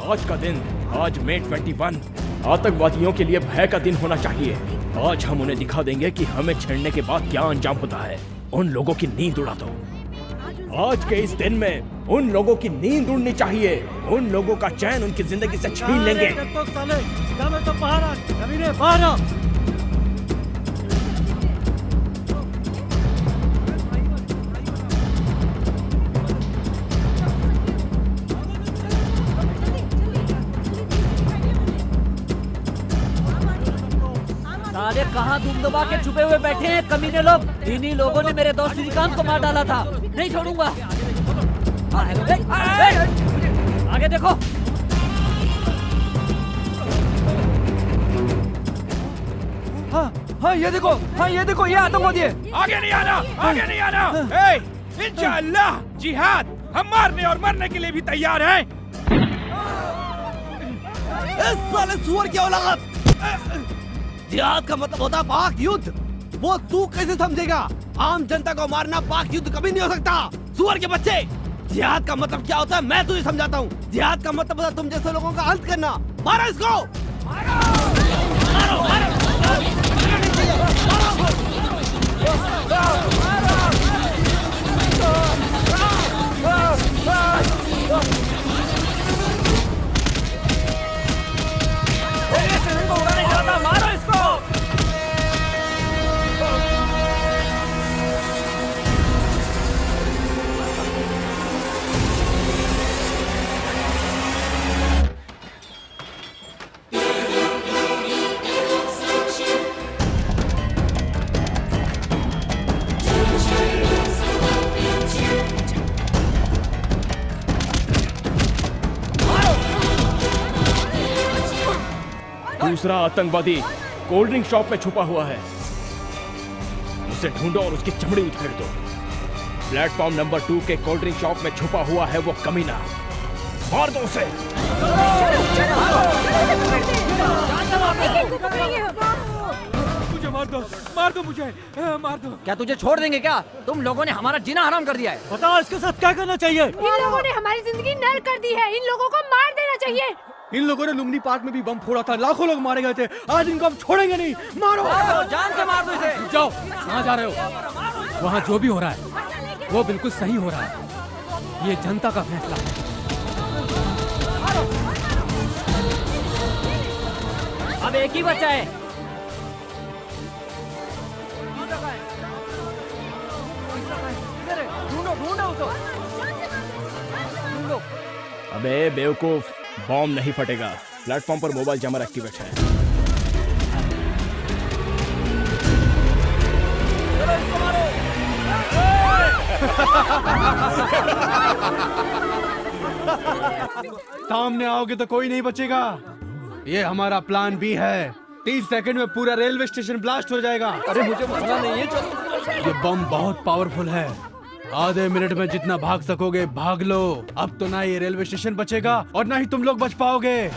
आज का दिन, आज मई 21 आतंकवादियों के लिए भय का दिन होना चाहिए। आज हम उन्हें दिखा देंगे कि हमें छेड़ने के बाद क्या अंजाम होता है। उन लोगों की नींद उड़ा दो। आज के इस दिन में उन लोगों की नींद उड़नी चाहिए। उन लोगों का चैन उनकी जिंदगी से छीन लेंगे। साले कहाँ धूम दबा के छुपे हुए बैठे हैं कमीने लोग? इन्हीं लोगों ने मेरे दोस्त श्रीकांत को मार डाला था। नहीं छोड़ूंगा। आगे देखो। हाँ ये देखो, ये आतंकवादी है। आगे नहीं आना, आगे नहीं आना। इंशाअल्लाह जिहाद, हम मारने और मरने के लिए भी तैयार हैं। इस साले सुअर की औलाद! जिहाद का मतलब होता है पाक युद्ध। वो तू कैसे समझेगा? आम जनता को मारना पाक युद्ध कभी नहीं हो सकता, सुअर के बच्चे। जिहाद का मतलब क्या होता है मैं तुझे समझाता हूँ। जिहाद का मतलब होता है तुम जैसे लोगों का अंत करना। मारो इसको, मारो इसको। दूसरा आतंकवादी कोल्ड ड्रिंक शॉप में छुपा हुआ है। उसे ढूंढो और उसकी चमड़ी उछेड़ दो। प्लेटफॉर्म नंबर 2 के कोल्ड ड्रिंक शॉप में छुपा हुआ है वो कमीना। मार दो उसे। मुझे मार दो मुझे, मार दो। क्या तुझे छोड़ देंगे क्या? तुम लोगों ने हमारा जीना हराम कर दिया है। बताओ इसके साथ क्या करना चाहिए? इन लोगों ने हमारी जिंदगी नर्क कर दी है। इन लोगों को मार देना चाहिए। इन लोगों ने लुम्बिनी पार्क में भी बम फोड़ा था, लाखों लोग मारे गए थे। आज इनको हम छोड़ेंगे नहीं। मारो, जान से मार दो इसे। जाओ, कहाँ जा रहे हो? वहाँ जो भी हो रहा है वो बिल्कुल सही हो रहा है। ये जनता का फैसला है। अब एक ही बचा है। अबे बेवकूफ, बॉम्ब नहीं फटेगा। प्लेटफॉर्म पर मोबाइल जैमर एक्टिवेट है। सामने आओगे तो कोई नहीं बचेगा। ये हमारा प्लान भी है। 30 सेकंड में पूरा रेलवे स्टेशन ब्लास्ट हो जाएगा। अरे मुझे मरना नहीं है, चलो। ये बम बहुत पावरफुल है। आधे मिनट में जितना भाग सकोगे भाग लो। अब तो ना ये रेलवे स्टेशन बचेगा और ना ही तुम लोग बच पाओगे।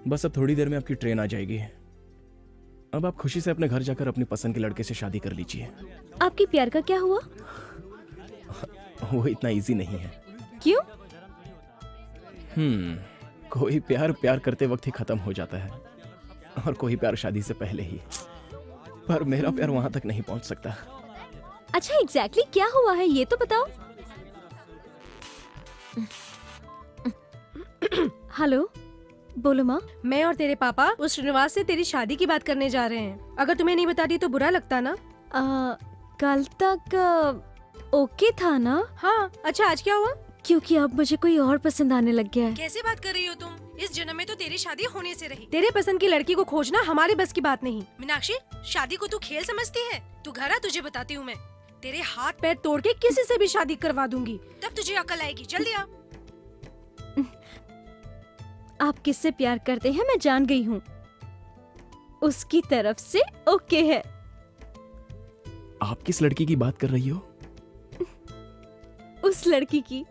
बस अब थोड़ी देर में आपकी ट्रेन आ जाएगी। अब आप खुशी से अपने घर जाकर अपनी पसंद के लड़के से शादी कर लीजिए। आपकी प्यार का क्या हुआ? वो इतना इजी नहीं है। क्यों? कोई प्यार प्यार करते वक्त ही खत्म हो जाता है और कोई प्यार शादी से पहले ही। पर मेरा प्यार वहां तक नहीं पहुंच सकता। अच्छा एग्जैक्टली क्या हुआ है ये तो बताओ। हेलो, बोलो माँ। मैं और तेरे पापा उस श्रीनिवास से तेरी शादी की बात करने जा रहे हैं। अगर तुम्हें नहीं बताती तो बुरा लगता ना? कल तक ओके था ना? हाँ। अच्छा आज क्या हुआ? क्योंकि अब मुझे कोई और पसंद आने लग गया है। कैसे बात कर रही हो तुम? इस जन्म में तो तेरी शादी होने से रही। तेरे पसंद की लड़की को खोजना हमारे बस की बात नहीं। मीनाक्षी, शादी को तू खेल समझती है? तू घर आ, तुझे बताती हूँ मैं। तेरे हाथ पैर तोड़ के किसी से भी शादी करवा दूंगी, तब तुझे अकल आएगी। जल्दी आ। आप किससे प्यार करते हैं मैं जान गई हूँ। उसकी तरफ से ओके है। आप किस लड़की की बात कर रही हो? उस लड़की की